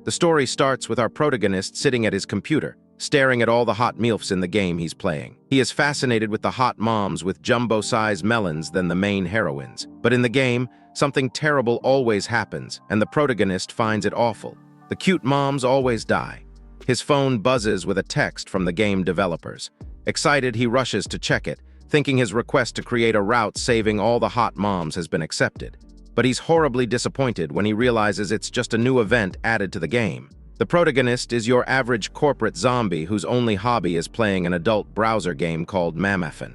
The story starts with our protagonist sitting at his computer, staring at all the hot MILFs in the game he's playing. He is fascinated with the hot moms with jumbo-sized melons than the main heroines. But in the game, something terrible always happens, and the protagonist finds it awful. The cute moms always die. His phone buzzes with a text from the game developers. Excited, he rushes to check it, thinking his request to create a route saving all the hot moms has been accepted. But he's horribly disappointed when he realizes it's just a new event added to the game. The protagonist is your average corporate zombie whose only hobby is playing an adult browser game called 𝓜𝓘𝓛𝓕.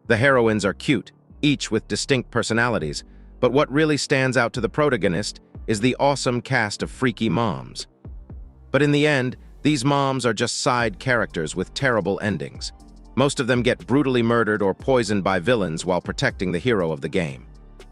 The heroines are cute, each with distinct personalities, but what really stands out to the protagonist is the awesome cast of freaky moms. But in the end, these moms are just side characters with terrible endings. Most of them get brutally murdered or poisoned by villains while protecting the hero of the game.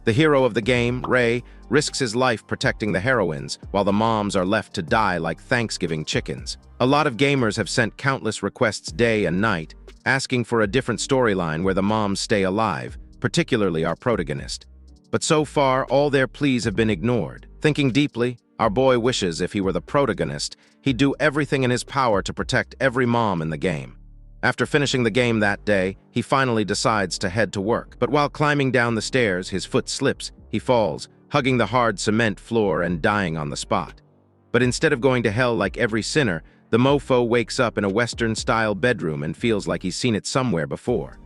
The hero of the game, Ray, risks his life protecting the heroines, while the moms are left to die like Thanksgiving chickens. A lot of gamers have sent countless requests day and night, asking for a different storyline where the moms stay alive, particularly our protagonist. But so far, all their pleas have been ignored. Thinking deeply, our boy wishes if he were the protagonist, he'd do everything in his power to protect every mom in the game. After finishing the game that day, he finally decides to head to work. But while climbing down the stairs, his foot slips, he falls, hugging the hard cement floor and dying on the spot. But instead of going to hell like every sinner, the mofo wakes up in a Western-style bedroom and feels like he's seen it somewhere before.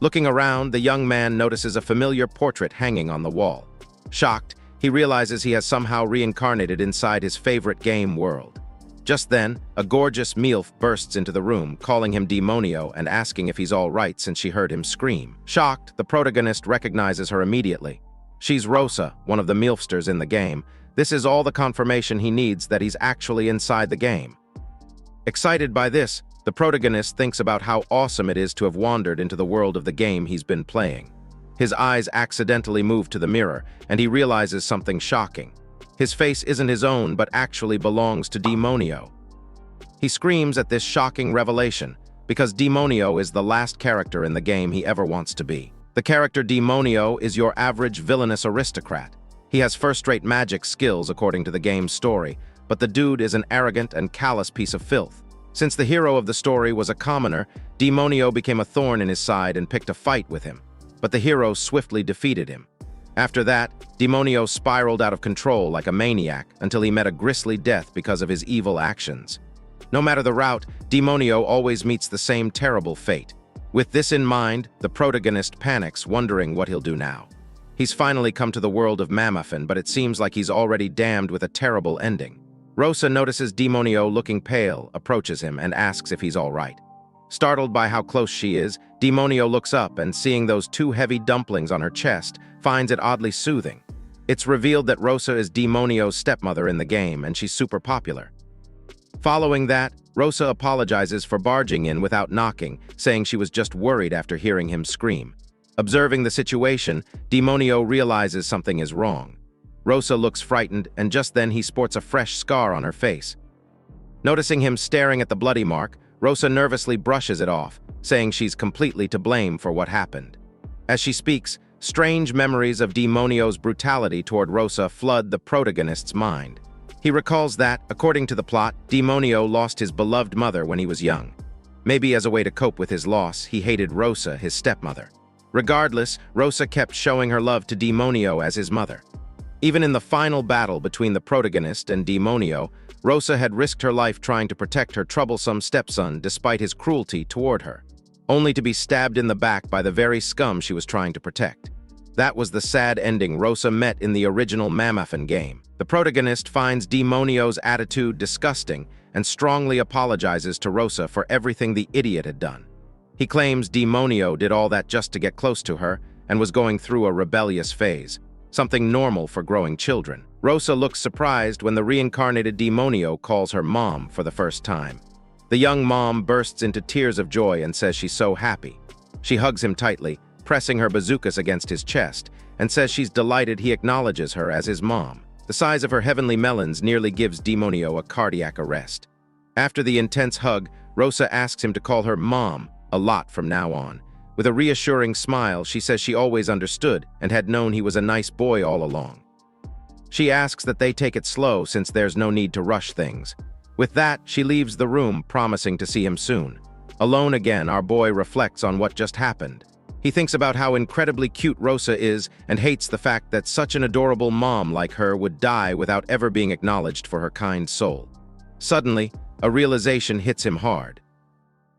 Looking around, the young man notices a familiar portrait hanging on the wall. Shocked, he realizes he has somehow reincarnated inside his favorite game world. Just then, a gorgeous MILF bursts into the room, calling him Demonio and asking if he's all right since she heard him scream. Shocked, the protagonist recognizes her immediately. She's Rosa, one of the MILFsters in the game. This is all the confirmation he needs that he's actually inside the game. Excited by this, the protagonist thinks about how awesome it is to have wandered into the world of the game he's been playing. His eyes accidentally move to the mirror, and he realizes something shocking. His face isn't his own, but actually belongs to Demonio. He screams at this shocking revelation, because Demonio is the last character in the game he ever wants to be. The character Demonio is your average villainous aristocrat. He has first-rate magic skills according to the game's story, but the dude is an arrogant and callous piece of filth. Since the hero of the story was a commoner, Demonio became a thorn in his side and picked a fight with him. But the hero swiftly defeated him. After that, Demonio spiraled out of control like a maniac until he met a grisly death because of his evil actions. No matter the route, Demonio always meets the same terrible fate. With this in mind, the protagonist panics, wondering what he'll do now. He's finally come to the world of 𝓜𝓘𝓛𝓕, but it seems like he's already damned with a terrible ending. Rosa notices Demonio looking pale, approaches him, and asks if he's all right. Startled by how close she is, Demonio looks up and, seeing those two heavy dumplings on her chest, finds it oddly soothing. It's revealed that Rosa is Demonio's stepmother in the game, and she's super popular. Following that, Rosa apologizes for barging in without knocking, saying she was just worried after hearing him scream. Observing the situation, Demonio realizes something is wrong. Rosa looks frightened, and just then he sports a fresh scar on her face. Noticing him staring at the bloody mark, Rosa nervously brushes it off, saying she's completely to blame for what happened. As she speaks, strange memories of Demonio's brutality toward Rosa flood the protagonist's mind. He recalls that, according to the plot, Demonio lost his beloved mother when he was young. Maybe as a way to cope with his loss, he hated Rosa, his stepmother. Regardless, Rosa kept showing her love to Demonio as his mother. Even in the final battle between the protagonist and Demonio, Rosa had risked her life trying to protect her troublesome stepson despite his cruelty toward her, only to be stabbed in the back by the very scum she was trying to protect. That was the sad ending Rosa met in the original 𝓜𝓘𝓛𝓕 game. The protagonist finds Demonio's attitude disgusting and strongly apologizes to Rosa for everything the idiot had done. He claims Demonio did all that just to get close to her and was going through a rebellious phase, something normal for growing children. Rosa looks surprised when the reincarnated Demonio calls her mom for the first time. The young mom bursts into tears of joy and says she's so happy. She hugs him tightly, pressing her bazookas against his chest, and says she's delighted he acknowledges her as his mom. The size of her heavenly melons nearly gives Demonio a cardiac arrest. After the intense hug, Rosa asks him to call her mom a lot from now on. With a reassuring smile, she says she always understood and had known he was a nice boy all along. She asks that they take it slow since there's no need to rush things. With that, she leaves the room, promising to see him soon. Alone again, our boy reflects on what just happened. He thinks about how incredibly cute Rosa is and hates the fact that such an adorable mom like her would die without ever being acknowledged for her kind soul. Suddenly, a realization hits him hard.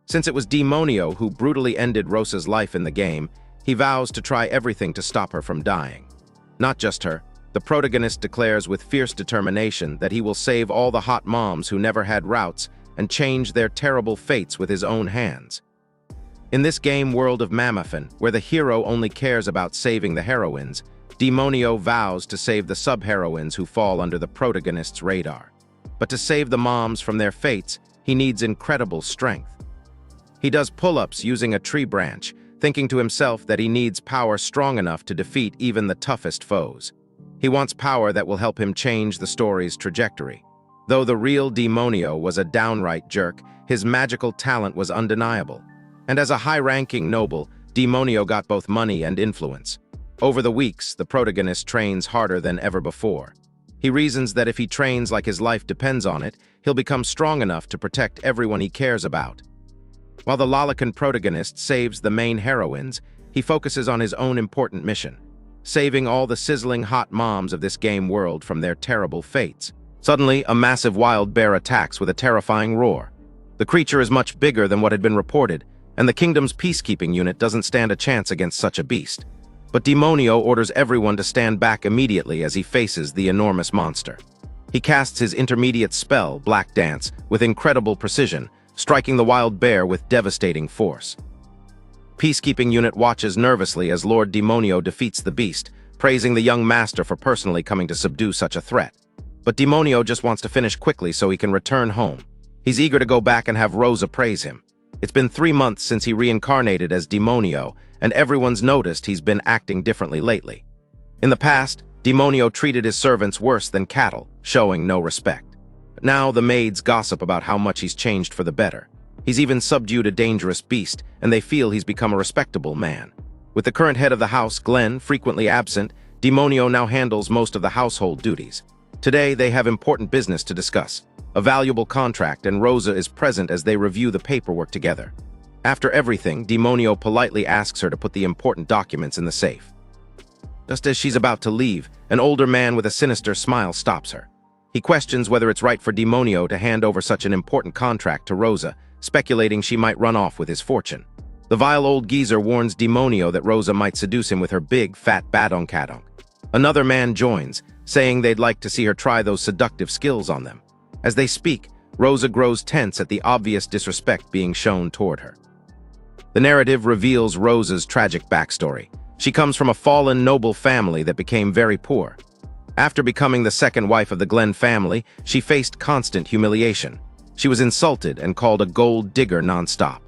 Since it was Demonio who brutally ended Rosa's life in the game, he vows to try everything to stop her from dying. Not just her, the protagonist declares with fierce determination that he will save all the hot moms who never had routes and change their terrible fates with his own hands. In this game world of Mammophon, where the hero only cares about saving the heroines, Demonio vows to save the sub-heroines who fall under the protagonist's radar. But to save the moms from their fates, he needs incredible strength. He does pull-ups using a tree branch, thinking to himself that he needs power strong enough to defeat even the toughest foes. He wants power that will help him change the story's trajectory. Though the real Demonio was a downright jerk, his magical talent was undeniable. And as a high-ranking noble, Demonio got both money and influence. Over the weeks, the protagonist trains harder than ever before. He reasons that if he trains like his life depends on it, he'll become strong enough to protect everyone he cares about. While the 𝓜𝓘𝓛𝓕 protagonist saves the main heroines, he focuses on his own important mission, saving all the sizzling hot moms of this game world from their terrible fates. Suddenly, a massive wild bear attacks with a terrifying roar. The creature is much bigger than what had been reported, and the kingdom's peacekeeping unit doesn't stand a chance against such a beast. But Demonio orders everyone to stand back immediately as he faces the enormous monster. He casts his intermediate spell, Black Dance, with incredible precision, striking the wild bear with devastating force. Peacekeeping unit watches nervously as Lord Demonio defeats the beast, praising the young master for personally coming to subdue such a threat. But Demonio just wants to finish quickly so he can return home. He's eager to go back and have Rosa praise him. It's been 3 months since he reincarnated as Demonio, and everyone's noticed he's been acting differently lately. In the past, Demonio treated his servants worse than cattle, showing no respect. But now the maids gossip about how much he's changed for the better. He's even subdued a dangerous beast, and they feel he's become a respectable man. With the current head of the house, Glenn, frequently absent, Demonio now handles most of the household duties. Today, they have important business to discuss, a valuable contract, and Rosa is present as they review the paperwork together. After everything, Demonio politely asks her to put the important documents in the safe. Just as she's about to leave, an older man with a sinister smile stops her. He questions whether it's right for Demonio to hand over such an important contract to Rosa, speculating she might run off with his fortune. The vile old geezer warns Demonio that Rosa might seduce him with her big, fat 𝓜𝓘𝓛𝓕. Another man joins, saying they'd like to see her try those seductive skills on them. As they speak, Rosa grows tense at the obvious disrespect being shown toward her. The narrative reveals Rosa's tragic backstory. She comes from a fallen noble family that became very poor. After becoming the second wife of the Glenn family, she faced constant humiliation. She was insulted and called a gold digger nonstop.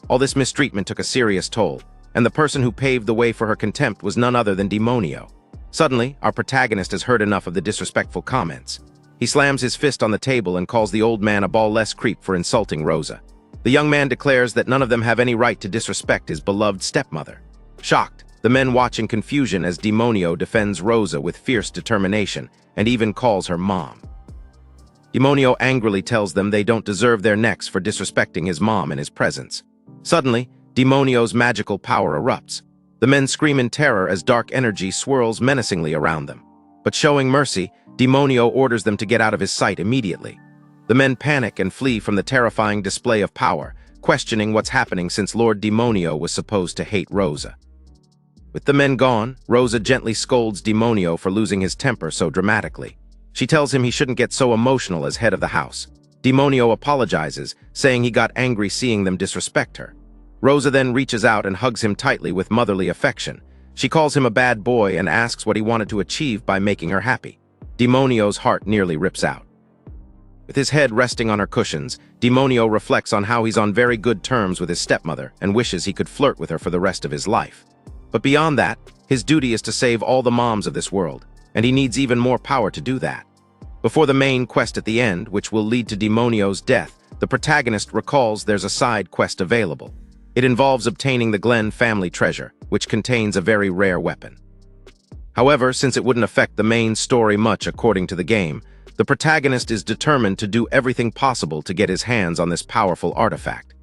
All this mistreatment took a serious toll, and the person who paved the way for her contempt was none other than Demonio. Suddenly, our protagonist has heard enough of the disrespectful comments. He slams his fist on the table and calls the old man a ball-less creep for insulting Rosa. The young man declares that none of them have any right to disrespect his beloved stepmother. Shocked, the men watch in confusion as Demonio defends Rosa with fierce determination and even calls her mom. Demonio angrily tells them they don't deserve their necks for disrespecting his mom in his presence. Suddenly, Demonio's magical power erupts. The men scream in terror as dark energy swirls menacingly around them. But showing mercy, Demonio orders them to get out of his sight immediately. The men panic and flee from the terrifying display of power, questioning what's happening since Lord Demonio was supposed to hate Rosa. With the men gone, Rosa gently scolds Demonio for losing his temper so dramatically. She tells him he shouldn't get so emotional as head of the house. Demonio apologizes, saying he got angry seeing them disrespect her. Rosa then reaches out and hugs him tightly with motherly affection. She calls him a bad boy and asks what he wanted to achieve by making her happy. Demonio's heart nearly rips out. With his head resting on her cushions, Demonio reflects on how he's on very good terms with his stepmother and wishes he could flirt with her for the rest of his life. But beyond that, his duty is to save all the moms of this world, and he needs even more power to do that. Before the main quest at the end, which will lead to Demonio's death, the protagonist recalls there's a side quest available. It involves obtaining the Glenn family treasure, which contains a very rare weapon. However, since it wouldn't affect the main story much according to the game, the protagonist is determined to do everything possible to get his hands on this powerful artifact.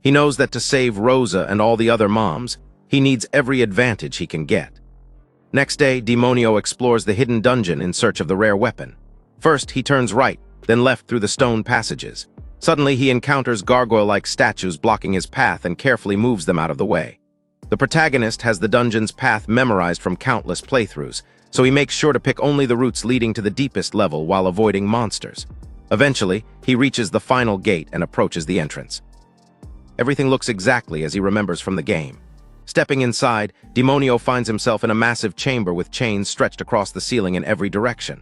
He knows that to save Rosa and all the other moms, he needs every advantage he can get. Next day, Demonio explores the hidden dungeon in search of the rare weapon. First, he turns right, then left through the stone passages. Suddenly, he encounters gargoyle-like statues blocking his path and carefully moves them out of the way. The protagonist has the dungeon's path memorized from countless playthroughs, so he makes sure to pick only the routes leading to the deepest level while avoiding monsters. Eventually, he reaches the final gate and approaches the entrance. Everything looks exactly as he remembers from the game. Stepping inside, Demonio finds himself in a massive chamber with chains stretched across the ceiling in every direction.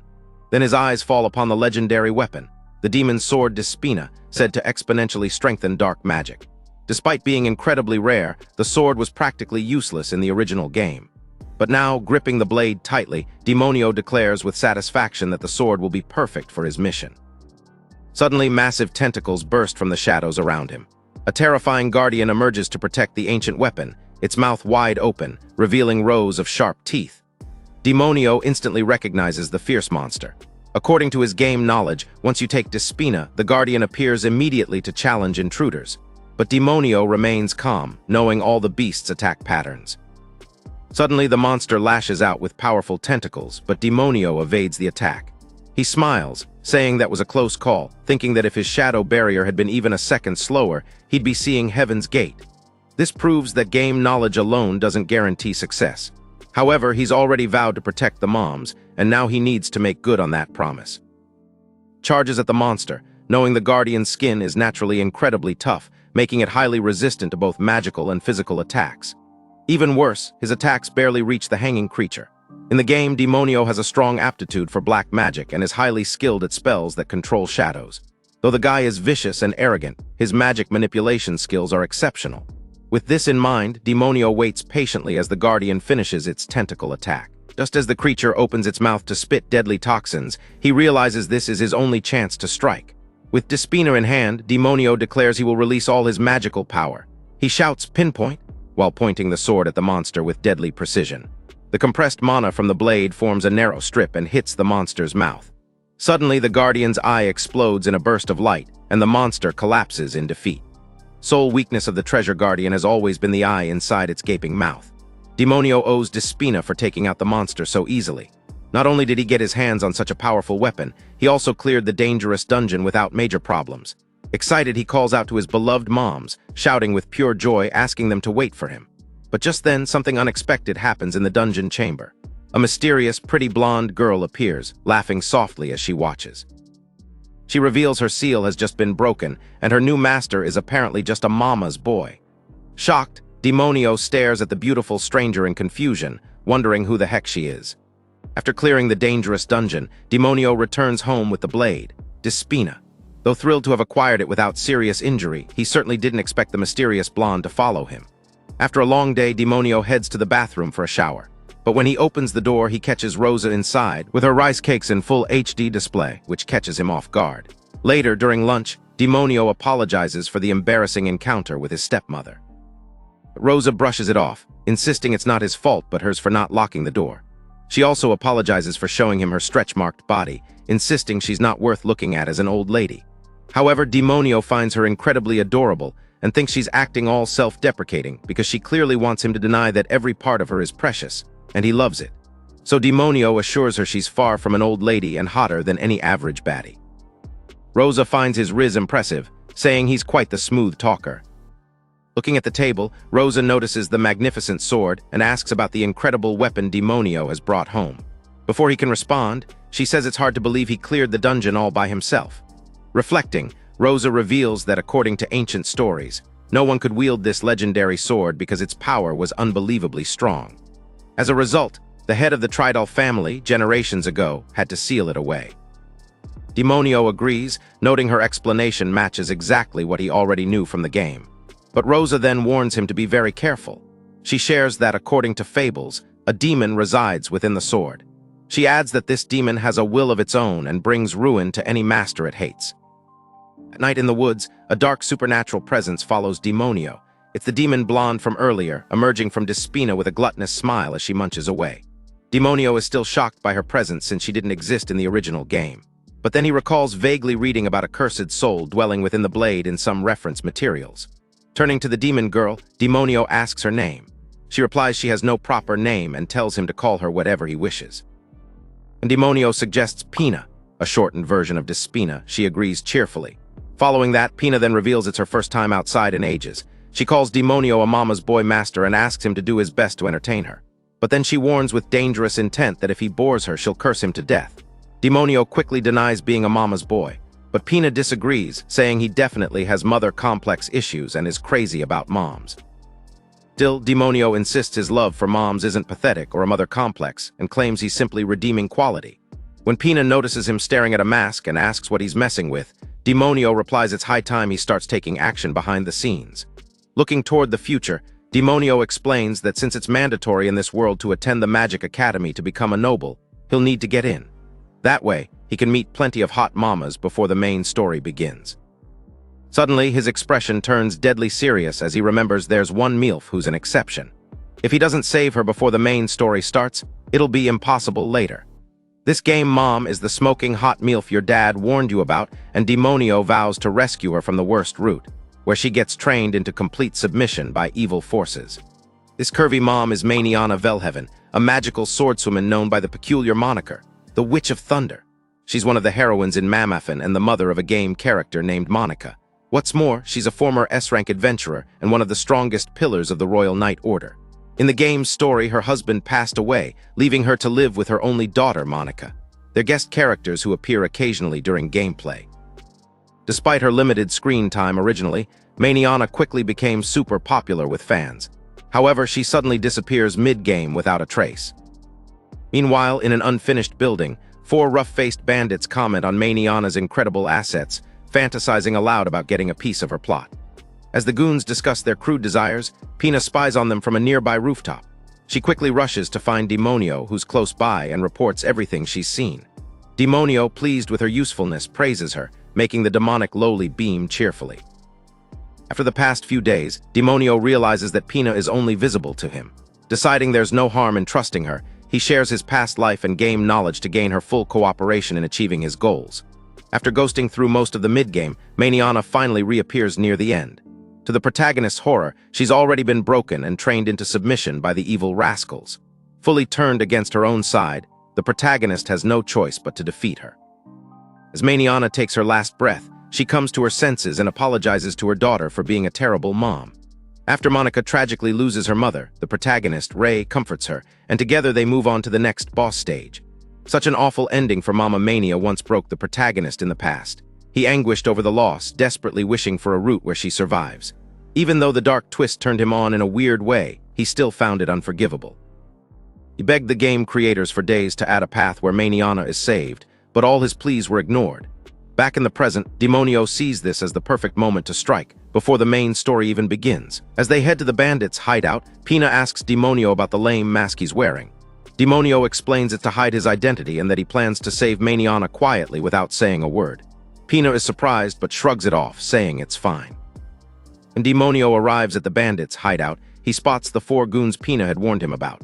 Then his eyes fall upon the legendary weapon, the demon's sword 𝓜𝓘𝓛𝓕, said to exponentially strengthen dark magic. Despite being incredibly rare, the sword was practically useless in the original game. But now, gripping the blade tightly, Demonio declares with satisfaction that the sword will be perfect for his mission. Suddenly, massive tentacles burst from the shadows around him. A terrifying guardian emerges to protect the ancient weapon, its mouth wide open, revealing rows of sharp teeth. Demonio instantly recognizes the fierce monster. According to his game knowledge, once you take 𝓜𝓘𝓛𝓕, the guardian appears immediately to challenge intruders. But Demonio remains calm, knowing all the beast's attack patterns. Suddenly, the monster lashes out with powerful tentacles, but Demonio evades the attack. He smiles, saying that was a close call, thinking that if his shadow barrier had been even a second slower, he'd be seeing Heaven's Gate. This proves that game knowledge alone doesn't guarantee success. However, he's already vowed to protect the moms, and now he needs to make good on that promise. Charges at the monster, knowing the guardian's skin is naturally incredibly tough, making it highly resistant to both magical and physical attacks. Even worse, his attacks barely reach the hanging creature. In the game, Demonio has a strong aptitude for black magic and is highly skilled at spells that control shadows. Though the guy is vicious and arrogant, his magic manipulation skills are exceptional. With this in mind, Demonio waits patiently as the guardian finishes its tentacle attack. Just as the creature opens its mouth to spit deadly toxins, he realizes this is his only chance to strike. With 𝓜𝓘𝓛𝓕 in hand, Demonio declares he will release all his magical power. He shouts "pinpoint" while pointing the sword at the monster with deadly precision. The compressed mana from the blade forms a narrow strip and hits the monster's mouth. Suddenly, the guardian's eye explodes in a burst of light, and the monster collapses in defeat. Sole weakness of the treasure guardian has always been the eye inside its gaping mouth. Demonio owes 𝓜𝓘𝓛𝓕 for taking out the monster so easily. Not only did he get his hands on such a powerful weapon, he also cleared the dangerous dungeon without major problems. Excited, he calls out to his beloved moms, shouting with pure joy, asking them to wait for him. But just then, something unexpected happens in the dungeon chamber. A mysterious, pretty blonde girl appears, laughing softly as she watches. She reveals her seal has just been broken, and her new master is apparently just a mama's boy. Shocked, Demonio stares at the beautiful stranger in confusion, wondering who the heck she is. After clearing the dangerous dungeon, Demonio returns home with the blade, 𝓜𝓘𝓛𝓕. Though thrilled to have acquired it without serious injury, he certainly didn't expect the mysterious blonde to follow him. After a long day, Demonio heads to the bathroom for a shower. But when he opens the door, he catches Rosa inside, with her rice cakes in full HD display, which catches him off guard. Later, during lunch, Demonio apologizes for the embarrassing encounter with his stepmother. Rosa brushes it off, insisting it's not his fault but hers for not locking the door. She also apologizes for showing him her stretch-marked body, insisting she's not worth looking at as an old lady. However, Demonio finds her incredibly adorable and thinks she's acting all self-deprecating because she clearly wants him to deny that every part of her is precious, and he loves it. So Demonio assures her she's far from an old lady and hotter than any average baddie. Rosa finds his riz impressive, saying he's quite the smooth talker. Looking at the table, Rosa notices the magnificent sword and asks about the incredible weapon Demonio has brought home. Before he can respond, she says it's hard to believe he cleared the dungeon all by himself. Reflecting, Rosa reveals that according to ancient stories, no one could wield this legendary sword because its power was unbelievably strong. As a result, the head of the 𝓜𝓘𝓛𝓕 family, generations ago, had to seal it away. Demonio agrees, noting her explanation matches exactly what he already knew from the game. But Rosa then warns him to be very careful. She shares that, according to fables, a demon resides within the sword. She adds that this demon has a will of its own and brings ruin to any master it hates. At night in the woods, a dark supernatural presence follows Demonio. It's the demon blonde from earlier, emerging from 𝓜𝓘𝓛𝓕 with a gluttonous smile as she munches away. Demonio is still shocked by her presence since she didn't exist in the original game. But then he recalls vaguely reading about a cursed soul dwelling within the blade in some reference materials. Turning to the demon girl, Demonio asks her name. She replies she has no proper name and tells him to call her whatever he wishes. And Demonio suggests Pina, a shortened version of Despina. She agrees cheerfully. Following that, Pina then reveals it's her first time outside in ages. She calls Demonio a mama's boy master and asks him to do his best to entertain her. But then she warns with dangerous intent that if he bores her, she'll curse him to death. Demonio quickly denies being a mama's boy, but Pina disagrees, saying he definitely has mother complex issues and is crazy about moms. Still, Demonio insists his love for moms isn't pathetic or a mother complex and claims he's simply redeeming quality. When Pina notices him staring at a mask and asks what he's messing with, Demonio replies it's high time he starts taking action behind the scenes. Looking toward the future, Demonio explains that since it's mandatory in this world to attend the Magic Academy to become a noble, he'll need to get in. That way, he can meet plenty of hot mamas before the main story begins. Suddenly, his expression turns deadly serious as he remembers there's one MILF who's an exception. If he doesn't save her before the main story starts, it'll be impossible later. This game mom is the smoking hot MILF your dad warned you about, and Demonio vows to rescue her from the worst route, where she gets trained into complete submission by evil forces. This curvy mom is Maniana Velheaven, a magical swordswoman known by the peculiar moniker, the Witch of Thunder. She's one of the heroines in Mamafin and the mother of a game character named Monica. What's more, she's a former S-rank adventurer and one of the strongest pillars of the Royal Knight Order. In the game's story, her husband passed away, leaving her to live with her only daughter, Monica. They're guest characters who appear occasionally during gameplay. Despite her limited screen time originally, Maniana quickly became super popular with fans. However, she suddenly disappears mid-game without a trace. Meanwhile, in an unfinished building, 4 rough-faced bandits comment on Maniana's incredible assets, fantasizing aloud about getting a piece of her plot. As the goons discuss their crude desires, Pina spies on them from a nearby rooftop. She quickly rushes to find Demonio, who's close by, and reports everything she's seen. Demonio, pleased with her usefulness, praises her, making the demonic lowly beam cheerfully. After the past few days, Demonio realizes that Pina is only visible to him. Deciding there's no harm in trusting her, he shares his past life and game knowledge to gain her full cooperation in achieving his goals. After ghosting through most of the mid-game, Maniana finally reappears near the end. To the protagonist's horror, she's already been broken and trained into submission by the evil rascals. Fully turned against her own side, the protagonist has no choice but to defeat her. As Maniana takes her last breath, she comes to her senses and apologizes to her daughter for being a terrible mom. After Monica tragically loses her mother, the protagonist, Ray, comforts her, and together they move on to the next boss stage. Such an awful ending for Mama Mania once broke the protagonist in the past. He anguished over the loss, desperately wishing for a route where she survives. Even though the dark twist turned him on in a weird way, he still found it unforgivable. He begged the game creators for days to add a path where Maniana is saved, but all his pleas were ignored. Back in the present, Demonio sees this as the perfect moment to strike, before the main story even begins. As they head to the bandits' hideout, Pina asks Demonio about the lame mask he's wearing. Demonio explains it to hide his identity and that he plans to save Maniana quietly without saying a word. Pina is surprised but shrugs it off, saying it's fine. When Demonio arrives at the bandits' hideout, he spots the 4 goons Pina had warned him about.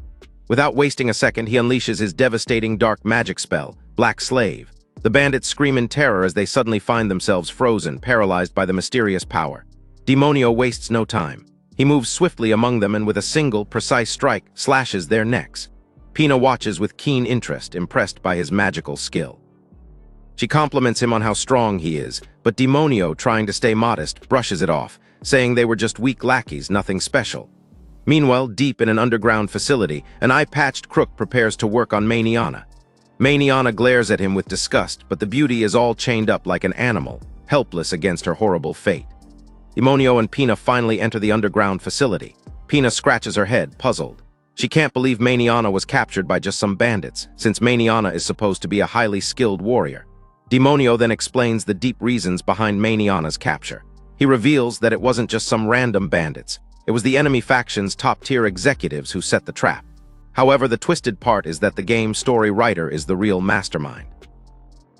Without wasting a second, he unleashes his devastating dark magic spell, Black Slave. The bandits scream in terror as they suddenly find themselves frozen, paralyzed by the mysterious power. Demonio wastes no time. He moves swiftly among them and with a single, precise strike, slashes their necks. Pina watches with keen interest, impressed by his magical skill. She compliments him on how strong he is, but Demonio, trying to stay modest, brushes it off, saying they were just weak lackeys, nothing special. Meanwhile, deep in an underground facility, an eye-patched crook prepares to work on Maniana. Maniana glares at him with disgust, but the beauty is all chained up like an animal, helpless against her horrible fate. Demonio and Pina finally enter the underground facility. Pina scratches her head, puzzled. She can't believe Maniana was captured by just some bandits, since Maniana is supposed to be a highly skilled warrior. Demonio then explains the deep reasons behind Maniana's capture. He reveals that it wasn't just some random bandits. It was the enemy faction's top-tier executives who set the trap. However, the twisted part is that the game's story writer is the real mastermind.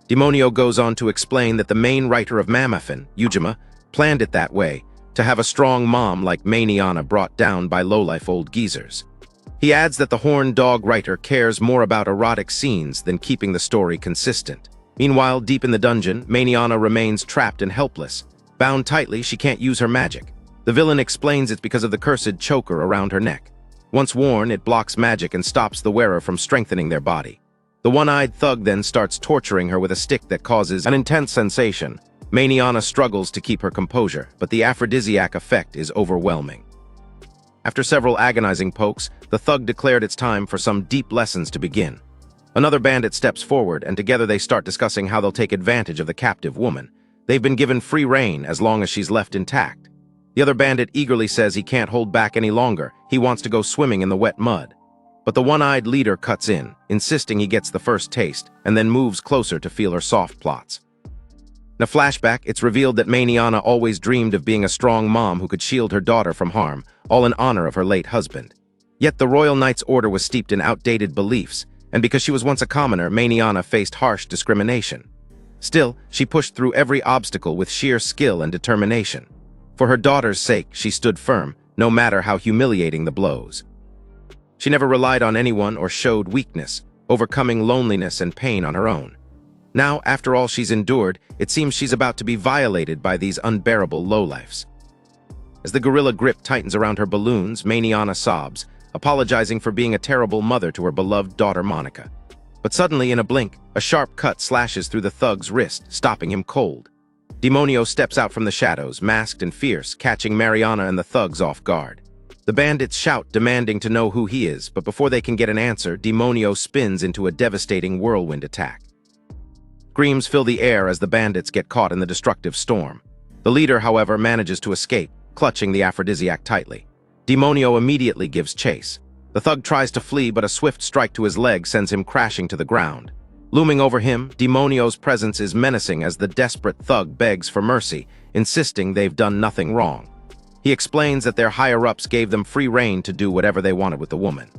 Demonio goes on to explain that the main writer of Mamafin, Ujima, planned it that way, to have a strong mom like Maniana brought down by lowlife old geezers. He adds that the horned dog writer cares more about erotic scenes than keeping the story consistent. Meanwhile, deep in the dungeon, Maniana remains trapped and helpless. Bound tightly, she can't use her magic. The villain explains it's because of the cursed choker around her neck. Once worn, it blocks magic and stops the wearer from strengthening their body. The one-eyed thug then starts torturing her with a stick that causes an intense sensation. Maniana struggles to keep her composure, but the aphrodisiac effect is overwhelming. After several agonizing pokes, the thug declared it's time for some deep lessons to begin. Another bandit steps forward, and together they start discussing how they'll take advantage of the captive woman. They've been given free rein as long as she's left intact. The other bandit eagerly says he can't hold back any longer. He wants to go swimming in the wet mud. But the one-eyed leader cuts in, insisting he gets the first taste, and then moves closer to feel her soft plots. In a flashback, it's revealed that Maniana always dreamed of being a strong mom who could shield her daughter from harm, all in honor of her late husband. Yet the Royal Knight's order was steeped in outdated beliefs, and because she was once a commoner, Maniana faced harsh discrimination. Still, she pushed through every obstacle with sheer skill and determination. For her daughter's sake, she stood firm, no matter how humiliating the blows. She never relied on anyone or showed weakness, overcoming loneliness and pain on her own. Now, after all she's endured, it seems she's about to be violated by these unbearable lowlifes. As the gorilla grip tightens around her balloons, Maniana sobs, apologizing for being a terrible mother to her beloved daughter Monica. But suddenly, in a blink, a sharp cut slashes through the thug's wrist, stopping him cold. Demonio steps out from the shadows, masked and fierce, catching Maniana and the thugs off guard. The bandits shout, demanding to know who he is, but before they can get an answer, Demonio spins into a devastating whirlwind attack. Screams fill the air as the bandits get caught in the destructive storm. The leader, however, manages to escape, clutching the aphrodisiac tightly. Demonio immediately gives chase. The thug tries to flee, but a swift strike to his leg sends him crashing to the ground. Looming over him, Demonio's presence is menacing as the desperate thug begs for mercy, insisting they've done nothing wrong. He explains that their higher-ups gave them free rein to do whatever they wanted with the woman.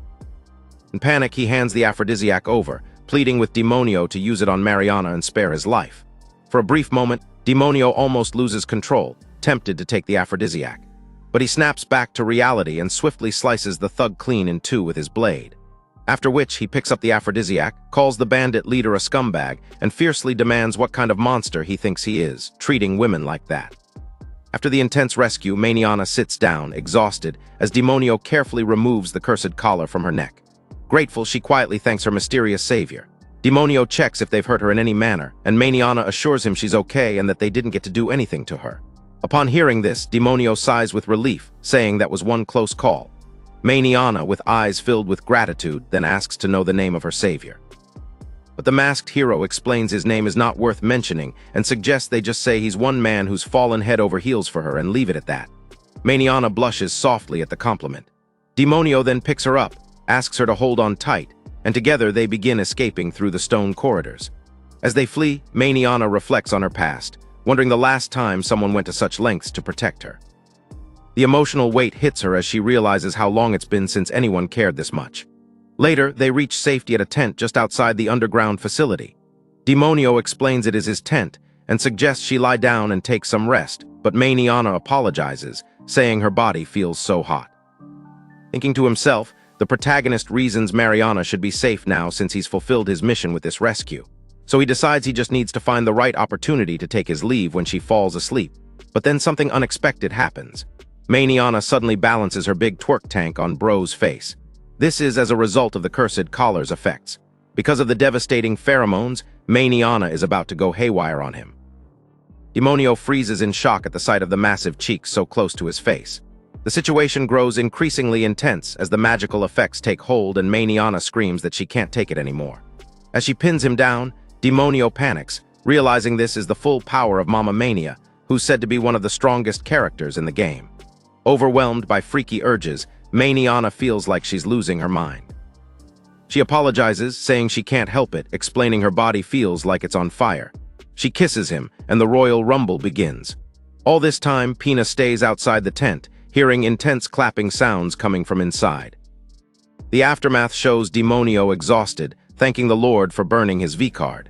In panic, he hands the aphrodisiac over, pleading with Demonio to use it on Maniana and spare his life. For a brief moment, Demonio almost loses control, tempted to take the aphrodisiac. But he snaps back to reality and swiftly slices the thug clean in two with his blade. After which, he picks up the aphrodisiac, calls the bandit leader a scumbag, and fiercely demands what kind of monster he thinks he is, treating women like that. After the intense rescue, Maniana sits down, exhausted, as Demonio carefully removes the cursed collar from her neck. Grateful, she quietly thanks her mysterious savior. Demonio checks if they've hurt her in any manner, and Maniana assures him she's okay and that they didn't get to do anything to her. Upon hearing this, Demonio sighs with relief, saying that was one close call. Maniana, with eyes filled with gratitude, then asks to know the name of her savior. But the masked hero explains his name is not worth mentioning and suggests they just say he's one man who's fallen head over heels for her and leave it at that. Maniana blushes softly at the compliment. Demonio then picks her up, asks her to hold on tight, and together they begin escaping through the stone corridors. As they flee, Maniana reflects on her past, wondering the last time someone went to such lengths to protect her. The emotional weight hits her as she realizes how long it's been since anyone cared this much. Later, they reach safety at a tent just outside the underground facility. Demonio explains it is his tent and suggests she lie down and take some rest, but Maniana apologizes, saying her body feels so hot. Thinking to himself, the protagonist reasons Maniana should be safe now since he's fulfilled his mission with this rescue. So he decides he just needs to find the right opportunity to take his leave when she falls asleep. But then something unexpected happens. Maniana suddenly balances her big twerk tank on Bro's face. This is as a result of the cursed collar's effects. Because of the devastating pheromones, Maniana is about to go haywire on him. Demonio freezes in shock at the sight of the massive cheeks so close to his face. The situation grows increasingly intense as the magical effects take hold and Maniana screams that she can't take it anymore. As she pins him down, Demonio panics, realizing this is the full power of Mama Mania, who's said to be one of the strongest characters in the game. Overwhelmed by freaky urges, Maniana feels like she's losing her mind. She apologizes, saying she can't help it, explaining her body feels like it's on fire. She kisses him, and the royal rumble begins. All this time, Pina stays outside the tent, hearing intense clapping sounds coming from inside. The aftermath shows Demonio exhausted, thanking the Lord for burning his V-card.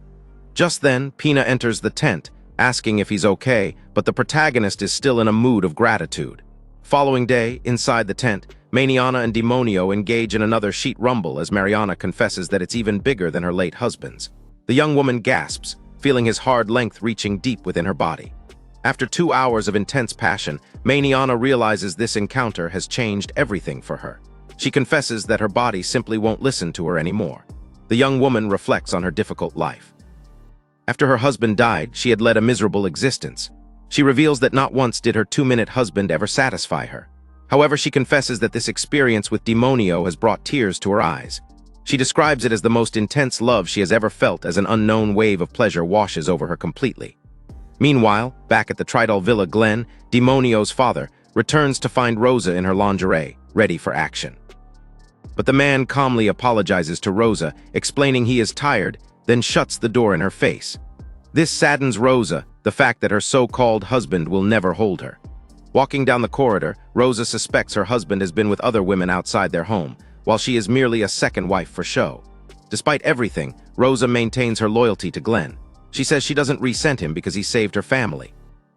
Just then, Pina enters the tent, asking if he's okay, but the protagonist is still in a mood of gratitude. Following day, inside the tent, Maniana and Demonio engage in another sheet rumble as Mariana confesses that it's even bigger than her late husband's. The young woman gasps, feeling his hard length reaching deep within her body. After 2 hours of intense passion, Maniana realizes this encounter has changed everything for her. She confesses that her body simply won't listen to her anymore. The young woman reflects on her difficult life. After her husband died, she had led a miserable existence. She reveals that not once did her 2-minute husband ever satisfy her. However, she confesses that this experience with Demonio has brought tears to her eyes. She describes it as the most intense love she has ever felt as an unknown wave of pleasure washes over her completely. Meanwhile, back at the 𝓜𝓘𝓛𝓕, Glenn, Demonio's father, returns to find Rosa in her lingerie, ready for action. But the man calmly apologizes to Rosa, explaining he is tired, then shuts the door in her face. This saddens Rosa, the fact that her so-called husband will never hold her. Walking down the corridor, Rosa suspects her husband has been with other women outside their home, while she is merely a second wife for show. Despite everything, Rosa maintains her loyalty to Glenn. She says she doesn't resent him because he saved her family.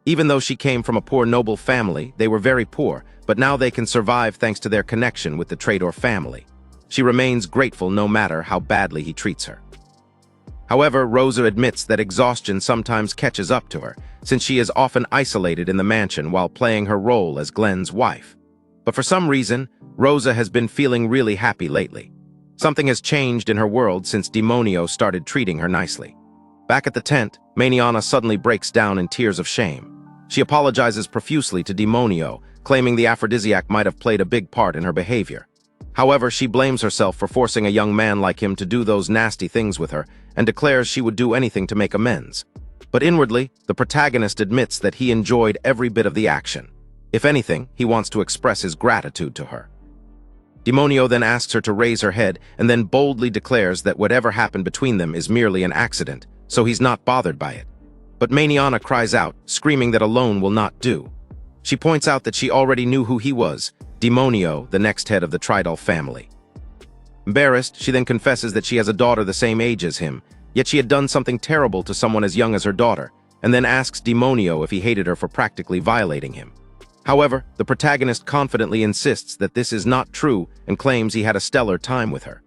Even though she came from a poor noble family, they were very poor, but now they can survive thanks to their connection with the traitor family. She remains grateful no matter how badly he treats her. However, Rosa admits that exhaustion sometimes catches up to her, since she is often isolated in the mansion while playing her role as Glenn's wife. But for some reason, Rosa has been feeling really happy lately. Something has changed in her world since Demonio started treating her nicely. Back at the tent, Maniana suddenly breaks down in tears of shame. She apologizes profusely to Demonio, claiming the aphrodisiac might have played a big part in her behavior. However, she blames herself for forcing a young man like him to do those nasty things with her and declares she would do anything to make amends. But inwardly, the protagonist admits that he enjoyed every bit of the action. If anything, he wants to express his gratitude to her. Demonio then asks her to raise her head and then boldly declares that whatever happened between them is merely an accident, so he's not bothered by it. But Maniana cries out, screaming that alone will not do. She points out that she already knew who he was, Demonio, the next head of the 𝓜𝓘𝓛𝓕 family. Embarrassed, she then confesses that she has a daughter the same age as him, yet she had done something terrible to someone as young as her daughter, and then asks Demonio if he hated her for practically violating him. However, the protagonist confidently insists that this is not true and claims he had a stellar time with her.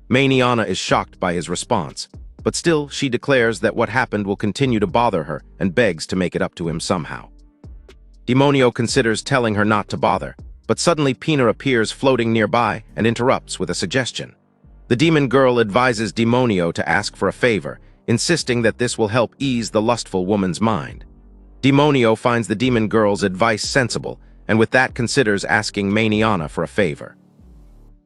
Maniana is shocked by his response, but still she declares that what happened will continue to bother her and begs to make it up to him somehow. Demonio considers telling her not to bother, but suddenly Pina appears floating nearby and interrupts with a suggestion. The demon girl advises Demonio to ask for a favor, insisting that this will help ease the lustful woman's mind. Demonio finds the demon girl's advice sensible, and with that considers asking Maniana for a favor.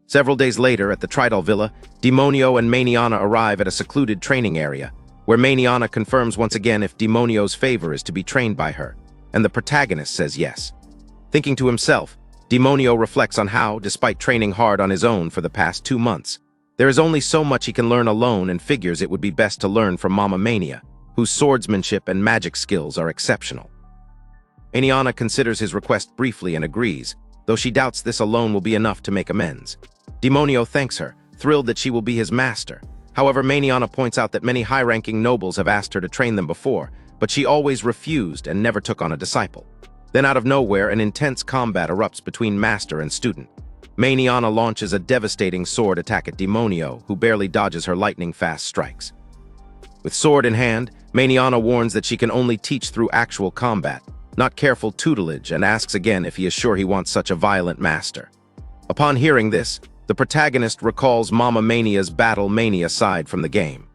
Several days later, at the 𝓜𝓘𝓛𝓕, Demonio and Maniana arrive at a secluded training area, where Maniana confirms once again if Demonio's favor is to be trained by her, and the protagonist says yes. Thinking to himself, Demonio reflects on how, despite training hard on his own for the past 2 months, there is only so much he can learn alone and figures it would be best to learn from Mama Mania, whose swordsmanship and magic skills are exceptional. Maniana considers his request briefly and agrees, though she doubts this alone will be enough to make amends. Demonio thanks her, thrilled that she will be his master. However, Maniana points out that many high-ranking nobles have asked her to train them before, but she always refused and never took on a disciple. Then out of nowhere, an intense combat erupts between master and student. Maniana launches a devastating sword attack at Demonio, who barely dodges her lightning-fast strikes. With sword in hand, Maniana warns that she can only teach through actual combat, not careful tutelage, and asks again if he is sure he wants such a violent master. Upon hearing this, the protagonist recalls Mama Mania's battle mania side from the game.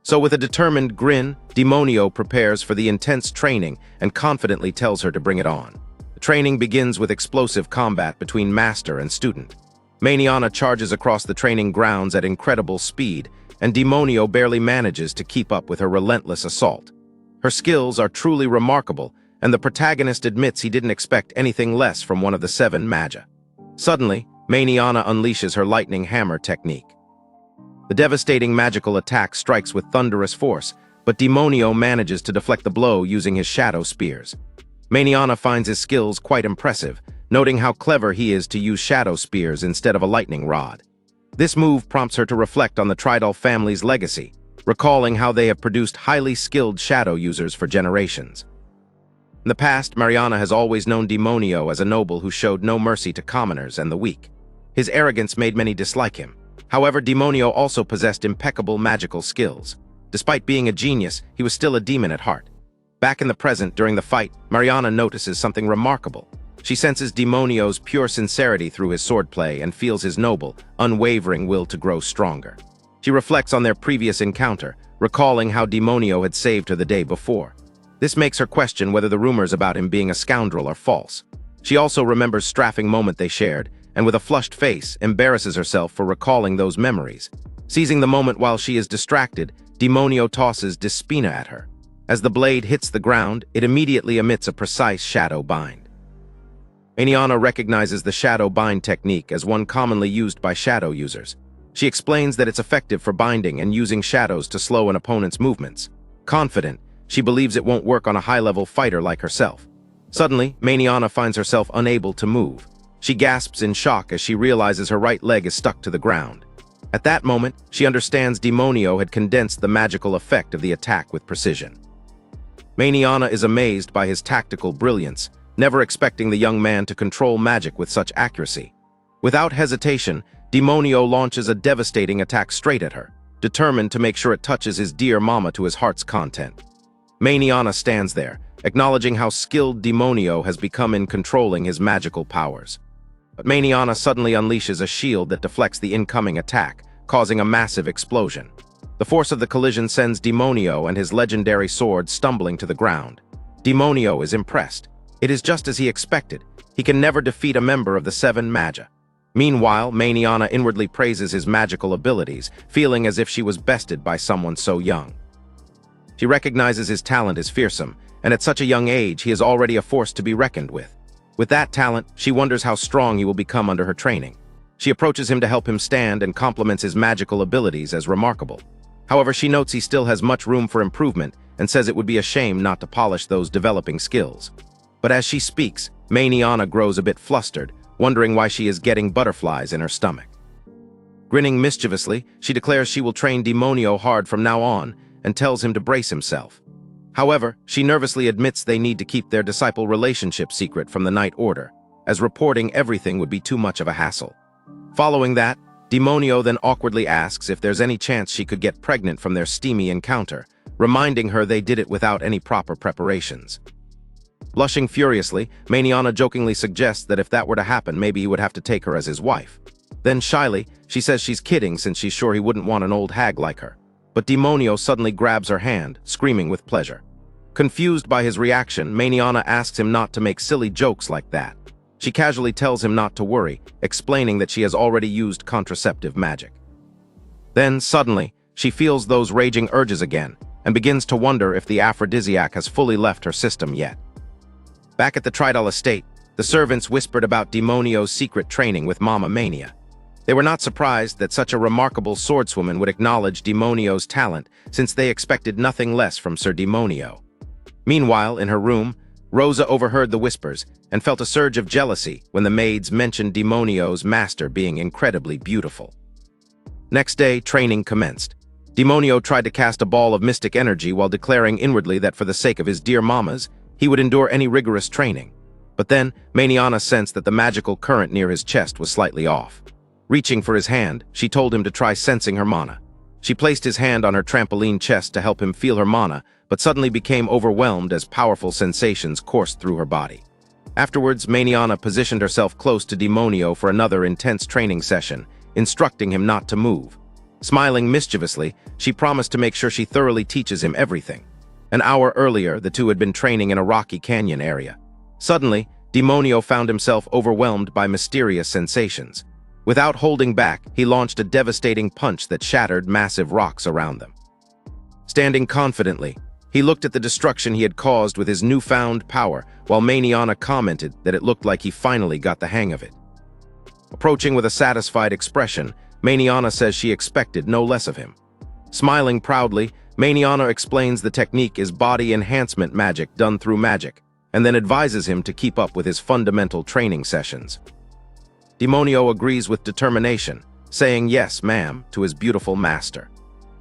So with a determined grin, Demonio prepares for the intense training and confidently tells her to bring it on. The training begins with explosive combat between master and student. Maniana charges across the training grounds at incredible speed, and Demonio barely manages to keep up with her relentless assault. Her skills are truly remarkable, and the protagonist admits he didn't expect anything less from one of the 7 Magi. Suddenly, Maniana unleashes her lightning hammer technique. The devastating magical attack strikes with thunderous force, but Demonio manages to deflect the blow using his shadow spears. Maniana finds his skills quite impressive, noting how clever he is to use shadow spears instead of a lightning rod. This move prompts her to reflect on the 𝓜𝓘𝓛𝓕 family's legacy, recalling how they have produced highly skilled shadow users for generations. In the past, Mariana has always known Demonio as a noble who showed no mercy to commoners and the weak. His arrogance made many dislike him. However, Demonio also possessed impeccable magical skills. Despite being a genius, he was still a demon at heart. Back in the present, during the fight, Mariana notices something remarkable. She senses Demonio's pure sincerity through his swordplay and feels his noble, unwavering will to grow stronger. She reflects on their previous encounter, recalling how Demonio had saved her the day before. This makes her question whether the rumors about him being a scoundrel are false. She also remembers strafing moment they shared, and with a flushed face, embarrasses herself for recalling those memories. Seizing the moment while she is distracted, Demonio tosses Despina at her. As the blade hits the ground, it immediately emits a precise shadow bind. Maniana recognizes the shadow bind technique as one commonly used by shadow users. She explains that it's effective for binding and using shadows to slow an opponent's movements. Confident, she believes it won't work on a high-level fighter like herself. Suddenly, Maniana finds herself unable to move. She gasps in shock as she realizes her right leg is stuck to the ground. At that moment, she understands Demonio had condensed the magical effect of the attack with precision. Maniana is amazed by his tactical brilliance, never expecting the young man to control magic with such accuracy. Without hesitation, Demonio launches a devastating attack straight at her, determined to make sure it touches his dear mama to his heart's content. Maniana stands there, acknowledging how skilled Demonio has become in controlling his magical powers. But Maniana suddenly unleashes a shield that deflects the incoming attack, causing a massive explosion. The force of the collision sends Demonio and his legendary sword stumbling to the ground. Demonio is impressed. It is just as he expected. He can never defeat a member of the Seven Magi. Meanwhile, Maniana inwardly praises his magical abilities, feeling as if she was bested by someone so young. She recognizes his talent is fearsome, and at such a young age, he is already a force to be reckoned with. With that talent, she wonders how strong he will become under her training. She approaches him to help him stand and compliments his magical abilities as remarkable. However, she notes he still has much room for improvement and says it would be a shame not to polish those developing skills. But as she speaks, Maniana grows a bit flustered, wondering why she is getting butterflies in her stomach. Grinning mischievously, she declares she will train Demonio hard from now on and tells him to brace himself. However, she nervously admits they need to keep their disciple relationship secret from the Night Order, as reporting everything would be too much of a hassle. Following that, Demonio then awkwardly asks if there's any chance she could get pregnant from their steamy encounter, reminding her they did it without any proper preparations. Blushing furiously, Maniana jokingly suggests that if that were to happen, maybe he would have to take her as his wife. Then shyly, she says she's kidding since she's sure he wouldn't want an old hag like her. But Demonio suddenly grabs her hand, screaming with pleasure. Confused by his reaction, Maniana asks him not to make silly jokes like that. She casually tells him not to worry, explaining that she has already used contraceptive magic. Then, suddenly, she feels those raging urges again, and begins to wonder if the aphrodisiac has fully left her system yet. Back at the 𝓜𝓘𝓛𝓕 estate, the servants whispered about Demonio's secret training with Mama Mania. They were not surprised that such a remarkable swordswoman would acknowledge Demonio's talent, since they expected nothing less from Sir Demonio. Meanwhile, in her room, Rosa overheard the whispers and felt a surge of jealousy when the maids mentioned Demonio's master being incredibly beautiful. Next day, training commenced. Demonio tried to cast a ball of mystic energy while declaring inwardly that for the sake of his dear mamas, he would endure any rigorous training. But then, Maniana sensed that the magical current near his chest was slightly off. Reaching for his hand, she told him to try sensing her mana. She placed his hand on her trampoline chest to help him feel her mana, but suddenly became overwhelmed as powerful sensations coursed through her body. Afterwards, Maniana positioned herself close to Demonio for another intense training session, instructing him not to move. Smiling mischievously, she promised to make sure she thoroughly teaches him everything. An hour earlier, the two had been training in a rocky canyon area. Suddenly, Demonio found himself overwhelmed by mysterious sensations. Without holding back, he launched a devastating punch that shattered massive rocks around them. Standing confidently, he looked at the destruction he had caused with his newfound power, while Maniana commented that it looked like he finally got the hang of it. Approaching with a satisfied expression, Maniana says she expected no less of him. Smiling proudly, Maniana explains the technique is body enhancement magic done through magic, and then advises him to keep up with his fundamental training sessions. Demonio agrees with determination, saying yes, ma'am, to his beautiful master.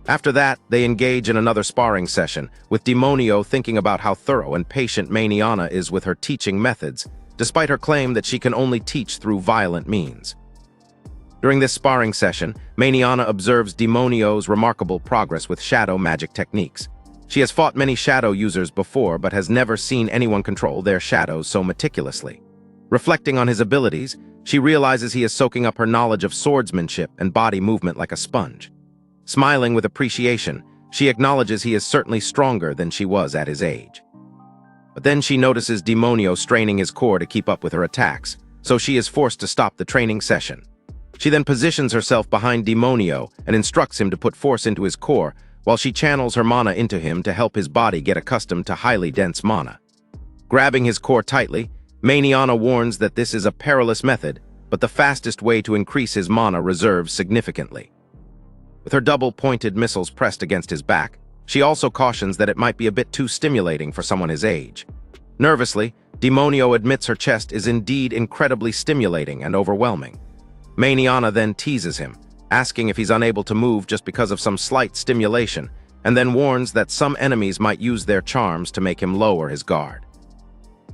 After that, they engage in another sparring session, with Demonio thinking about how thorough and patient Maniana is with her teaching methods, despite her claim that she can only teach through violent means. During this sparring session, Maniana observes Demonio's remarkable progress with shadow magic techniques. She has fought many shadow users before, but has never seen anyone control their shadows so meticulously. Reflecting on his abilities, she realizes he is soaking up her knowledge of swordsmanship and body movement like a sponge. Smiling with appreciation, she acknowledges he is certainly stronger than she was at his age. But then she notices Demonio straining his core to keep up with her attacks, so she is forced to stop the training session. She then positions herself behind Demonio and instructs him to put force into his core, while she channels her mana into him to help his body get accustomed to highly dense mana. Grabbing his core tightly, Maniana warns that this is a perilous method, but the fastest way to increase his mana reserves significantly. With her double-pointed missiles pressed against his back, she also cautions that it might be a bit too stimulating for someone his age. Nervously, Demonio admits her chest is indeed incredibly stimulating and overwhelming. Maniana then teases him, asking if he's unable to move just because of some slight stimulation, and then warns that some enemies might use their charms to make him lower his guard.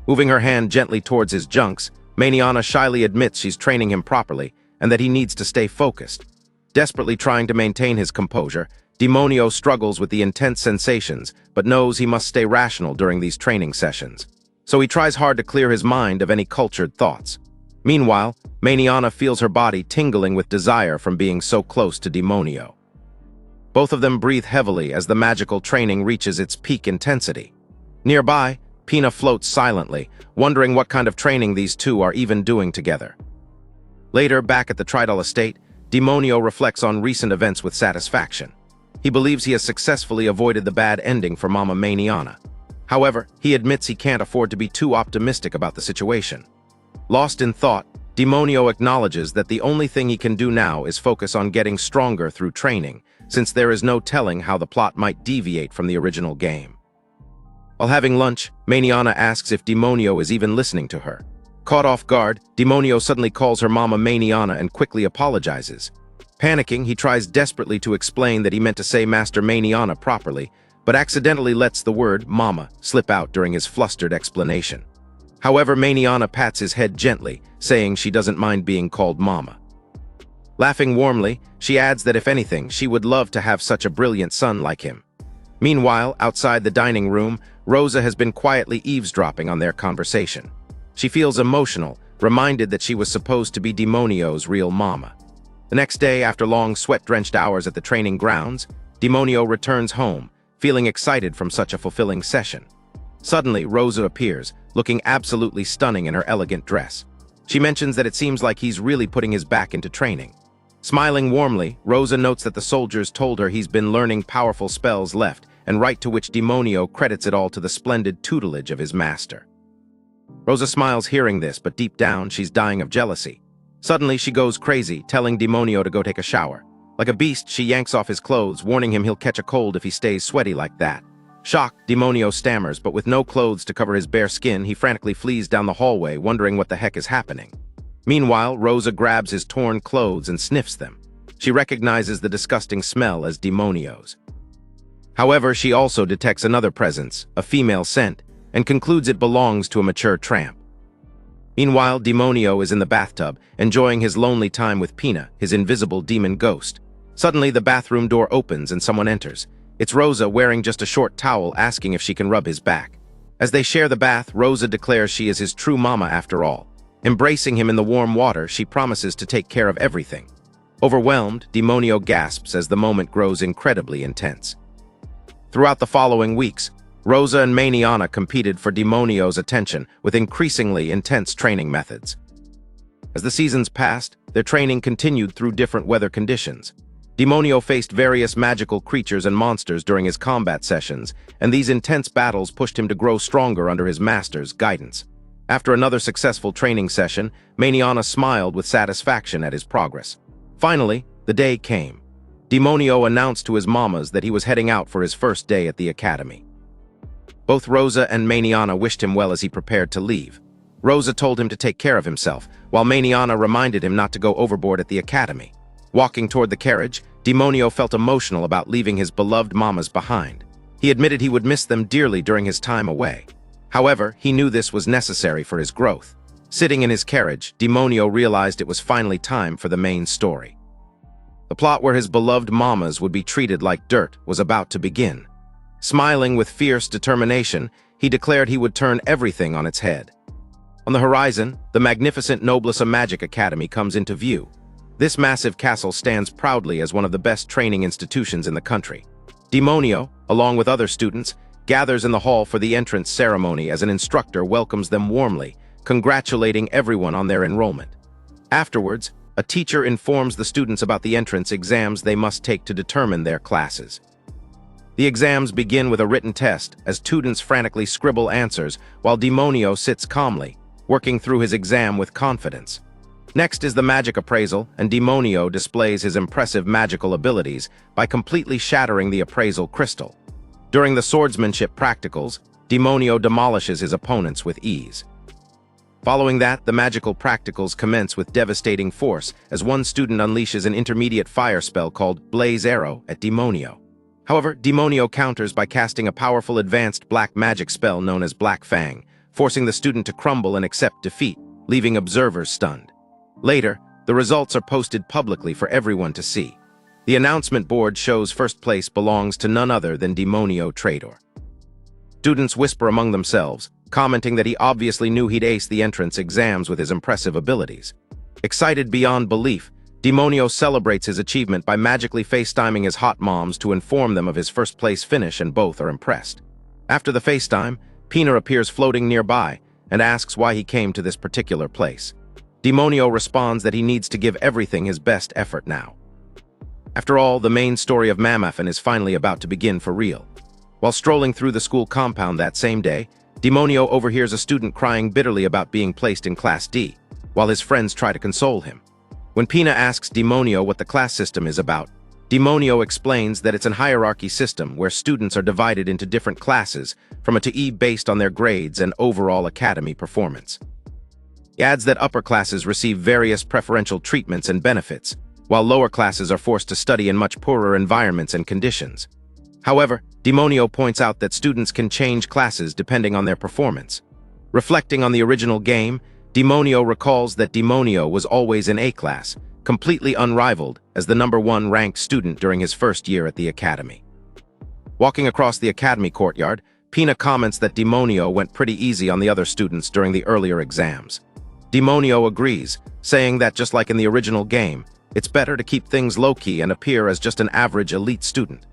Moving her hand gently towards his junks, Maniana shyly admits she's training him properly and that he needs to stay focused. Desperately trying to maintain his composure, Demonio struggles with the intense sensations, but knows he must stay rational during these training sessions. So he tries hard to clear his mind of any cultured thoughts. Meanwhile, Maniana feels her body tingling with desire from being so close to Demonio. Both of them breathe heavily as the magical training reaches its peak intensity. Nearby, Pina floats silently, wondering what kind of training these two are even doing together. Later, back at the 𝓜𝓘𝓛𝓕 estate, Demonio reflects on recent events with satisfaction. He believes he has successfully avoided the bad ending for Mama Maniana. However, he admits he can't afford to be too optimistic about the situation. Lost in thought, Demonio acknowledges that the only thing he can do now is focus on getting stronger through training, since there is no telling how the plot might deviate from the original game. While having lunch, Maniana asks if Demonio is even listening to her. Caught off guard, Demonio suddenly calls her Mama Maniana and quickly apologizes. Panicking, he tries desperately to explain that he meant to say Master Maniana properly, but accidentally lets the word Mama slip out during his flustered explanation. However, Maniana pats his head gently, saying she doesn't mind being called Mama. Laughing warmly, she adds that if anything, she would love to have such a brilliant son like him. Meanwhile, outside the dining room, Rosa has been quietly eavesdropping on their conversation. She feels emotional, reminded that she was supposed to be Demonio's real mama. The next day, after long sweat-drenched hours at the training grounds, Demonio returns home, feeling excited from such a fulfilling session. Suddenly, Rosa appears, looking absolutely stunning in her elegant dress. She mentions that it seems like he's really putting his back into training. Smiling warmly, Rosa notes that the soldiers told her he's been learning powerful spells left, and right to which Demonio credits it all to the splendid tutelage of his master. Rosa smiles hearing this, but deep down, she's dying of jealousy. Suddenly, she goes crazy, telling Demonio to go take a shower. Like a beast, she yanks off his clothes, warning him he'll catch a cold if he stays sweaty like that. Shocked, Demonio stammers, but with no clothes to cover his bare skin, he frantically flees down the hallway, wondering what the heck is happening. Meanwhile, Rosa grabs his torn clothes and sniffs them. She recognizes the disgusting smell as Demonio's. However, she also detects another presence, a female scent, and concludes it belongs to a mature tramp. Meanwhile, Demonio is in the bathtub, enjoying his lonely time with Pina, his invisible demon ghost. Suddenly, the bathroom door opens and someone enters. It's Rosa, wearing just a short towel, asking if she can rub his back. As they share the bath, Rosa declares she is his true mama after all. Embracing him in the warm water, she promises to take care of everything. Overwhelmed, Demonio gasps as the moment grows incredibly intense. Throughout the following weeks, Rosa and Maniana competed for Demonio's attention with increasingly intense training methods. As the seasons passed, their training continued through different weather conditions. Demonio faced various magical creatures and monsters during his combat sessions, and these intense battles pushed him to grow stronger under his master's guidance. After another successful training session, Maniana smiled with satisfaction at his progress. Finally, the day came. Demonio announced to his mamas that he was heading out for his first day at the academy. Both Rosa and Maniana wished him well as he prepared to leave. Rosa told him to take care of himself, while Maniana reminded him not to go overboard at the academy. Walking toward the carriage, Demonio felt emotional about leaving his beloved mamas behind. He admitted he would miss them dearly during his time away. However, he knew this was necessary for his growth. Sitting in his carriage, Demonio realized it was finally time for the main story. The plot where his beloved mamas would be treated like dirt was about to begin. Smiling with fierce determination, he declared he would turn everything on its head. On the horizon, the magnificent Noblesse Magic Academy comes into view. This massive castle stands proudly as one of the best training institutions in the country. Demonio, along with other students, gathers in the hall for the entrance ceremony as an instructor welcomes them warmly, congratulating everyone on their enrollment. Afterwards, a teacher informs the students about the entrance exams they must take to determine their classes. The exams begin with a written test as students frantically scribble answers while Demonio sits calmly, working through his exam with confidence. Next is the magic appraisal, and Demonio displays his impressive magical abilities by completely shattering the appraisal crystal. During the swordsmanship practicals, Demonio demolishes his opponents with ease. Following that, the magical practicals commence with devastating force as one student unleashes an intermediate fire spell called Blaze Arrow at Demonio. However, Demonio counters by casting a powerful advanced black magic spell known as Black Fang, forcing the student to crumble and accept defeat, leaving observers stunned. Later, the results are posted publicly for everyone to see. The announcement board shows first place belongs to none other than Demonio Traitor. Students whisper among themselves, commenting that he obviously knew he'd ace the entrance exams with his impressive abilities. Excited beyond belief, Demonio celebrates his achievement by magically FaceTiming his hot moms to inform them of his first-place finish, and both are impressed. After the FaceTime, Pina appears floating nearby and asks why he came to this particular place. Demonio responds that he needs to give everything his best effort now. After all, the main story of Mamafin is finally about to begin for real. While strolling through the school compound that same day, Demonio overhears a student crying bitterly about being placed in Class D, while his friends try to console him. When Pina asks Demonio what the class system is about, Demonio explains that it's a hierarchy system where students are divided into different classes from A to E based on their grades and overall academy performance. He adds that upper classes receive various preferential treatments and benefits, while lower classes are forced to study in much poorer environments and conditions. However, Demonio points out that students can change classes depending on their performance. Reflecting on the original game, Demonio recalls that Demonio was always in A class, completely unrivaled as the #1 ranked student during his first year at the academy. Walking across the academy courtyard, Pina comments that Demonio went pretty easy on the other students during the earlier exams. Demonio agrees, saying that just like in the original game, it's better to keep things low-key and appear as just an average elite student.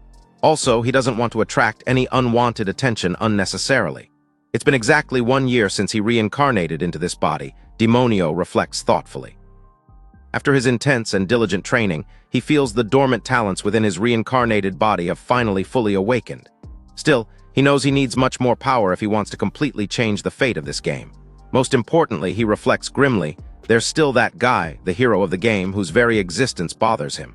Also, he doesn't want to attract any unwanted attention unnecessarily. It's been exactly 1 year since he reincarnated into this body, Demonio reflects thoughtfully. After his intense and diligent training, he feels the dormant talents within his reincarnated body have finally fully awakened. Still, he knows he needs much more power if he wants to completely change the fate of this game. Most importantly, he reflects grimly, there's still that guy, the hero of the game, whose very existence bothers him.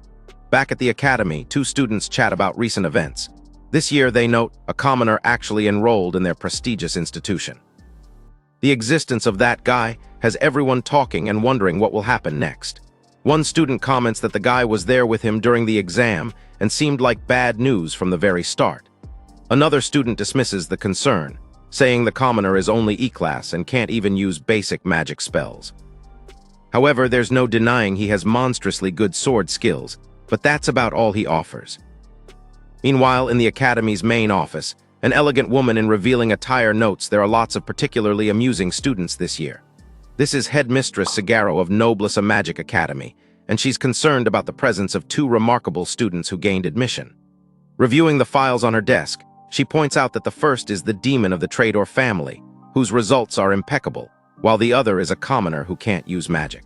Back at the academy, two students chat about recent events. This year, they note, a commoner actually enrolled in their prestigious institution. The existence of that guy has everyone talking and wondering what will happen next. One student comments that the guy was there with him during the exam and seemed like bad news from the very start. Another student dismisses the concern, saying the commoner is only E-class and can't even use basic magic spells. However, there's no denying he has monstrously good sword skills, but that's about all he offers. Meanwhile, in the academy's main office, an elegant woman in revealing attire notes there are lots of particularly amusing students this year. This is Headmistress Sagaro of Noblesse Magic Academy, and she's concerned about the presence of two remarkable students who gained admission. Reviewing the files on her desk, she points out that the first is the demon of the Traitor family, whose results are impeccable, while the other is a commoner who can't use magic.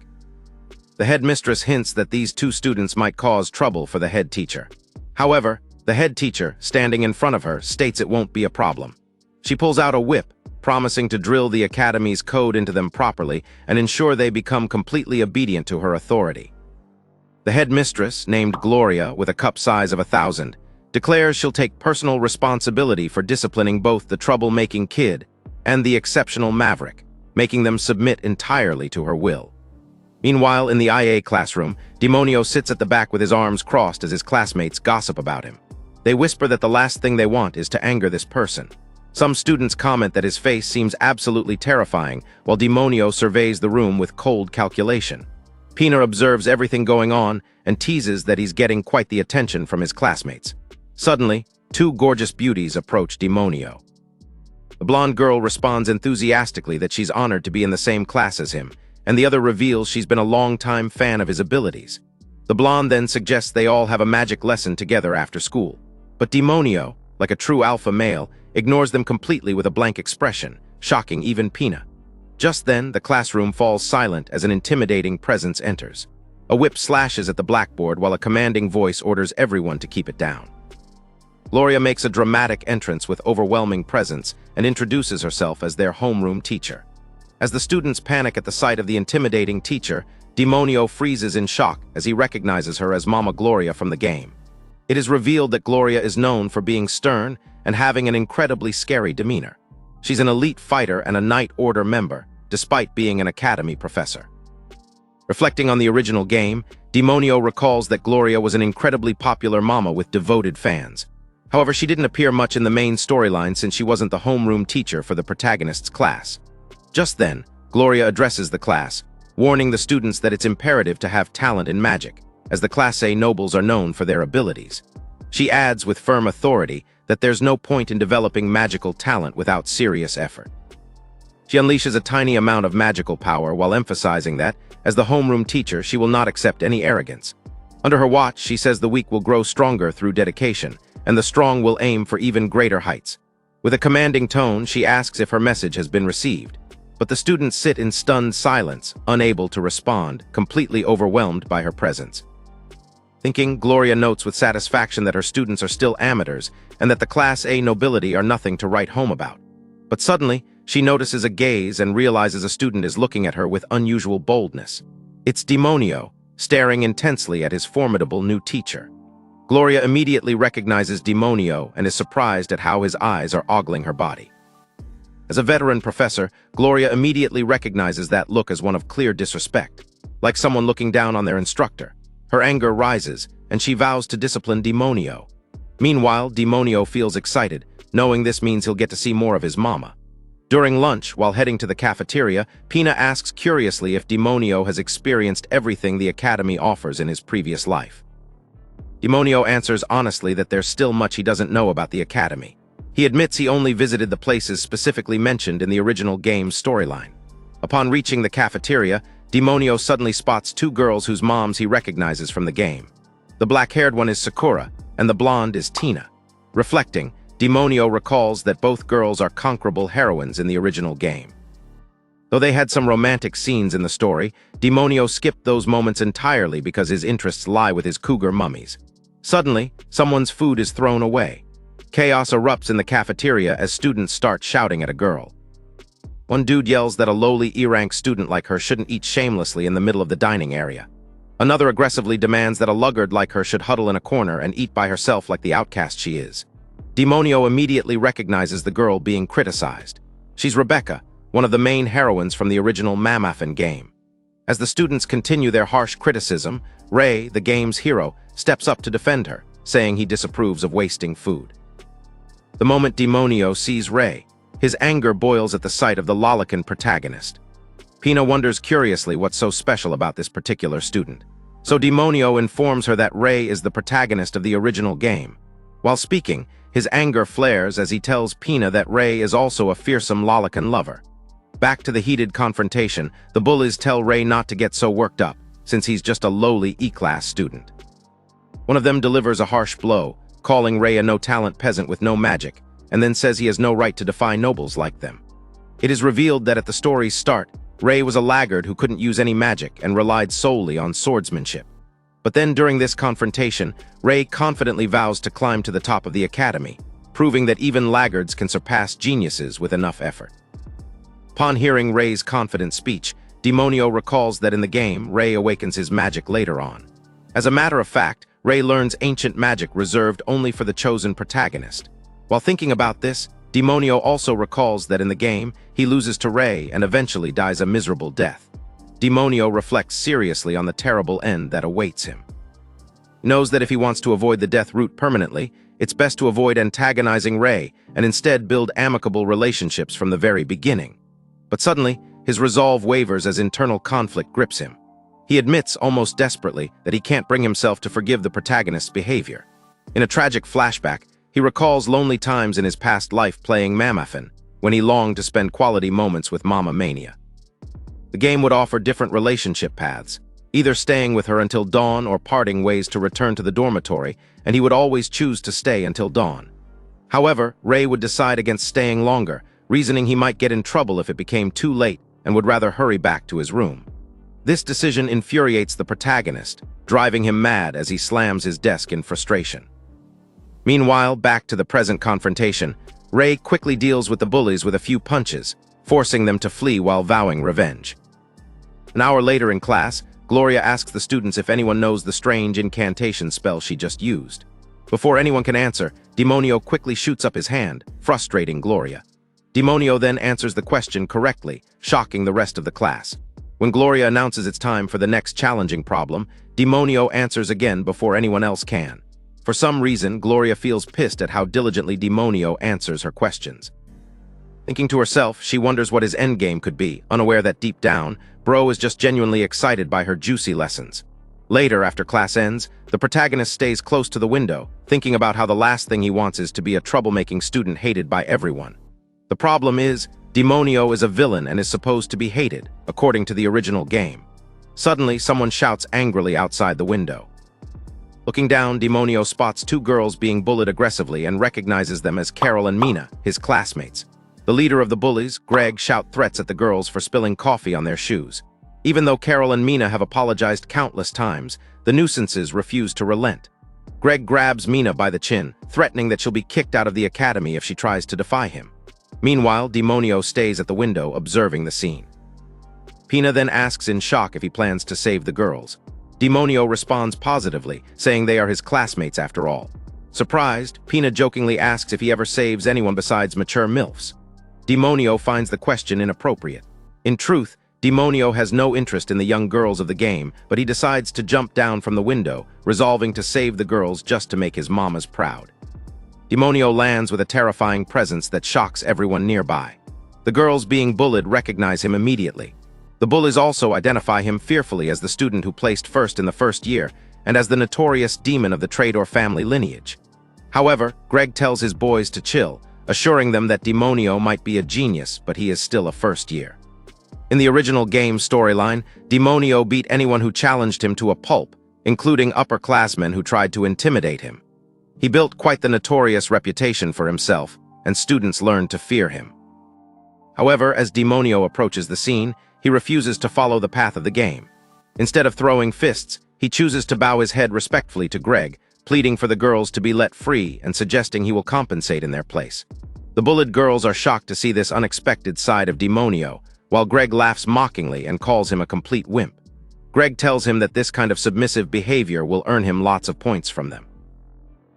The headmistress hints that these two students might cause trouble for the head teacher. However, the head teacher, standing in front of her, states it won't be a problem. She pulls out a whip, promising to drill the academy's code into them properly and ensure they become completely obedient to her authority. The headmistress, named Gloria with a cup size of 1,000, declares she'll take personal responsibility for disciplining both the troublemaking kid and the exceptional maverick, making them submit entirely to her will. Meanwhile, in the IA classroom, Demonio sits at the back with his arms crossed as his classmates gossip about him. They whisper that the last thing they want is to anger this person. Some students comment that his face seems absolutely terrifying, while Demonio surveys the room with cold calculation. Pina observes everything going on and teases that he's getting quite the attention from his classmates. Suddenly, two gorgeous beauties approach Demonio. The blonde girl responds enthusiastically that she's honored to be in the same class as him, and the other reveals she's been a long-time fan of his abilities. The blonde then suggests they all have a magic lesson together after school. But Demonio, like a true alpha male, ignores them completely with a blank expression, shocking even Pina. Just then, the classroom falls silent as an intimidating presence enters. A whip slashes at the blackboard while a commanding voice orders everyone to keep it down. Gloria makes a dramatic entrance with overwhelming presence and introduces herself as their homeroom teacher. As the students panic at the sight of the intimidating teacher, Demonio freezes in shock as he recognizes her as Mama Gloria from the game. It is revealed that Gloria is known for being stern and having an incredibly scary demeanor. She's an elite fighter and a Knight Order member, despite being an academy professor. Reflecting on the original game, Demonio recalls that Gloria was an incredibly popular mama with devoted fans. However, she didn't appear much in the main storyline since she wasn't the homeroom teacher for the protagonist's class. Just then, Gloria addresses the class, warning the students that it's imperative to have talent in magic, as the Class A nobles are known for their abilities. She adds with firm authority that there's no point in developing magical talent without serious effort. She unleashes a tiny amount of magical power while emphasizing that, as the homeroom teacher, she will not accept any arrogance. Under her watch, she says the weak will grow stronger through dedication, and the strong will aim for even greater heights. With a commanding tone, she asks if her message has been received. But the students sit in stunned silence, unable to respond, completely overwhelmed by her presence. Thinking, Gloria notes with satisfaction that her students are still amateurs and that the Class A nobility are nothing to write home about. But suddenly, she notices a gaze and realizes a student is looking at her with unusual boldness. It's Demonio, staring intensely at his formidable new teacher. Gloria immediately recognizes Demonio and is surprised at how his eyes are ogling her body. As a veteran professor, Gloria immediately recognizes that look as one of clear disrespect, like someone looking down on their instructor. Her anger rises, and she vows to discipline Demonio. Meanwhile, Demonio feels excited, knowing this means he'll get to see more of his mama. During lunch, while heading to the cafeteria, Pina asks curiously if Demonio has experienced everything the Academy offers in his previous life. Demonio answers honestly that there's still much he doesn't know about the Academy. He admits he only visited the places specifically mentioned in the original game's storyline. Upon reaching the cafeteria, Demonio suddenly spots two girls whose moms he recognizes from the game. The black-haired one is Sakura, and the blonde is Tina. Reflecting, Demonio recalls that both girls are conquerable heroines in the original game. Though they had some romantic scenes in the story, Demonio skipped those moments entirely because his interests lie with his cougar mummies. Suddenly, someone's food is thrown away. Chaos erupts in the cafeteria as students start shouting at a girl. One dude yells that a lowly E-rank student like her shouldn't eat shamelessly in the middle of the dining area. Another aggressively demands that a luggard like her should huddle in a corner and eat by herself like the outcast she is. Demonio immediately recognizes the girl being criticized. She's Rebecca, one of the main heroines from the original Mammoth game. As the students continue their harsh criticism, Ray, the game's hero, steps up to defend her, saying he disapproves of wasting food. The moment Demonio sees Ray, his anger boils at the sight of the lolicon protagonist. Pina wonders curiously what's so special about this particular student. So Demonio informs her that Ray is the protagonist of the original game. While speaking, his anger flares as he tells Pina that Ray is also a fearsome lolicon lover. Back to the heated confrontation, the bullies tell Ray not to get so worked up, since he's just a lowly E-class student. One of them delivers a harsh blow, calling Ray a no-talent peasant with no magic, and then says he has no right to defy nobles like them. It is revealed that at the story's start, Ray was a laggard who couldn't use any magic and relied solely on swordsmanship. But then during this confrontation, Ray confidently vows to climb to the top of the academy, proving that even laggards can surpass geniuses with enough effort. Upon hearing Ray's confident speech, Demonio recalls that in the game, Ray awakens his magic later on. As a matter of fact, Ray learns ancient magic reserved only for the chosen protagonist. While thinking about this, Demonio also recalls that in the game, he loses to Ray and eventually dies a miserable death. Demonio reflects seriously on the terrible end that awaits him. He knows that if he wants to avoid the death route permanently, it's best to avoid antagonizing Rei and instead build amicable relationships from the very beginning. But suddenly, his resolve wavers as internal conflict grips him. He admits almost desperately that he can't bring himself to forgive the protagonist's behavior. In a tragic flashback, he recalls lonely times in his past life playing Mamafin, when he longed to spend quality moments with Mama Mania. The game would offer different relationship paths, either staying with her until dawn or parting ways to return to the dormitory, and he would always choose to stay until dawn. However, Rei would decide against staying longer, reasoning he might get in trouble if it became too late and would rather hurry back to his room. This decision infuriates the protagonist, driving him mad as he slams his desk in frustration. Meanwhile, back to the present confrontation, Rei quickly deals with the bullies with a few punches, forcing them to flee while vowing revenge. An hour later in class, Gloria asks the students if anyone knows the strange incantation spell she just used. Before anyone can answer, Demonio quickly shoots up his hand, frustrating Gloria. Demonio then answers the question correctly, shocking the rest of the class. When Gloria announces it's time for the next challenging problem, Demonio answers again before anyone else can. For some reason, Gloria feels pissed at how diligently Demonio answers her questions. Thinking to herself, she wonders what his endgame could be, unaware that deep down, Bro is just genuinely excited by her juicy lessons. Later, after class ends, the protagonist stays close to the window, thinking about how the last thing he wants is to be a troublemaking student hated by everyone. The problem is, Demonio is a villain and is supposed to be hated, according to the original game. Suddenly, someone shouts angrily outside the window. Looking down, Demonio spots two girls being bullied aggressively and recognizes them as Carol and Mina, his classmates. The leader of the bullies, Greg, shouts threats at the girls for spilling coffee on their shoes. Even though Carol and Mina have apologized countless times, the nuisances refuse to relent. Greg grabs Mina by the chin, threatening that she'll be kicked out of the academy if she tries to defy him. Meanwhile, Demonio stays at the window, observing the scene. Pina then asks in shock if he plans to save the girls. Demonio responds positively, saying they are his classmates after all. Surprised, Pina jokingly asks if he ever saves anyone besides mature MILFs. Demonio finds the question inappropriate. In truth, Demonio has no interest in the young girls of the game, but he decides to jump down from the window, resolving to save the girls just to make his mamas proud. Demonio lands with a terrifying presence that shocks everyone nearby. The girls being bullied recognize him immediately. The bullies also identify him fearfully as the student who placed first in the first year, and as the notorious demon of the Trador family lineage. However, Greg tells his boys to chill, assuring them that Demonio might be a genius, but he is still a first year. In the original game storyline, Demonio beat anyone who challenged him to a pulp, including upperclassmen who tried to intimidate him. He built quite the notorious reputation for himself, and students learned to fear him. However, as Demonio approaches the scene, he refuses to follow the path of the game. Instead of throwing fists, he chooses to bow his head respectfully to Greg, pleading for the girls to be let free and suggesting he will compensate in their place. The bullied girls are shocked to see this unexpected side of Demonio, while Greg laughs mockingly and calls him a complete wimp. Greg tells him that this kind of submissive behavior will earn him lots of points from them.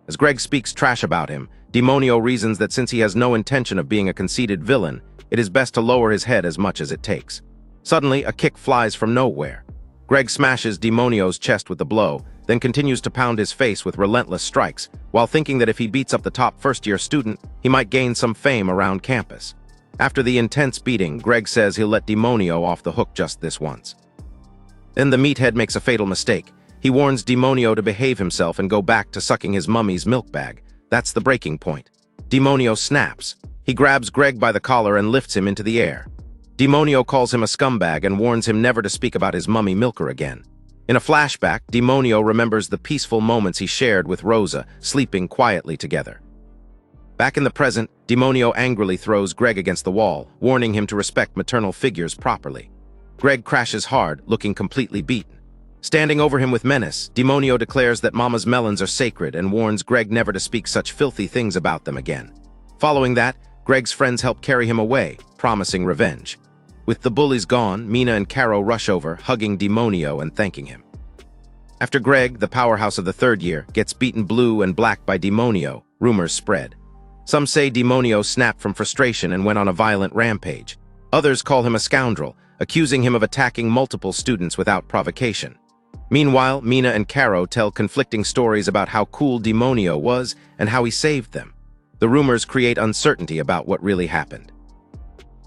As Greg speaks trash about him, Demonio reasons that since he has no intention of being a conceited villain, it is best to lower his head as much as it takes. Suddenly, a kick flies from nowhere. Greg smashes Demonio's chest with a blow, then continues to pound his face with relentless strikes, while thinking that if he beats up the top first-year student, he might gain some fame around campus. After the intense beating, Greg says he'll let Demonio off the hook just this once. Then the meathead makes a fatal mistake. He warns Demonio to behave himself and go back to sucking his mummy's milk bag. That's the breaking point. Demonio snaps. He grabs Greg by the collar and lifts him into the air. Demonio calls him a scumbag and warns him never to speak about his mummy milker again. In a flashback, Demonio remembers the peaceful moments he shared with Rosa, sleeping quietly together. Back in the present, Demonio angrily throws Greg against the wall, warning him to respect maternal figures properly. Greg crashes hard, looking completely beaten. Standing over him with menace, Demonio declares that Mama's melons are sacred and warns Greg never to speak such filthy things about them again. Following that, Greg's friends help carry him away, promising revenge. With the bullies gone, Mina and Caro rush over, hugging Demonio and thanking him. After Greg, the powerhouse of the third year, gets beaten blue and black by Demonio, rumors spread. Some say Demonio snapped from frustration and went on a violent rampage. Others call him a scoundrel, accusing him of attacking multiple students without provocation. Meanwhile, Mina and Caro tell conflicting stories about how cool Demonio was and how he saved them. The rumors create uncertainty about what really happened.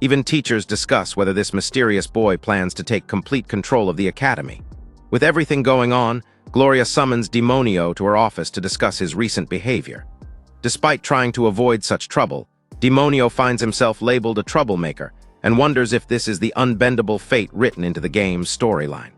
Even teachers discuss whether this mysterious boy plans to take complete control of the academy. With everything going on, Gloria summons Demonio to her office to discuss his recent behavior. Despite trying to avoid such trouble, Demonio finds himself labeled a troublemaker and wonders if this is the unbendable fate written into the game's storyline.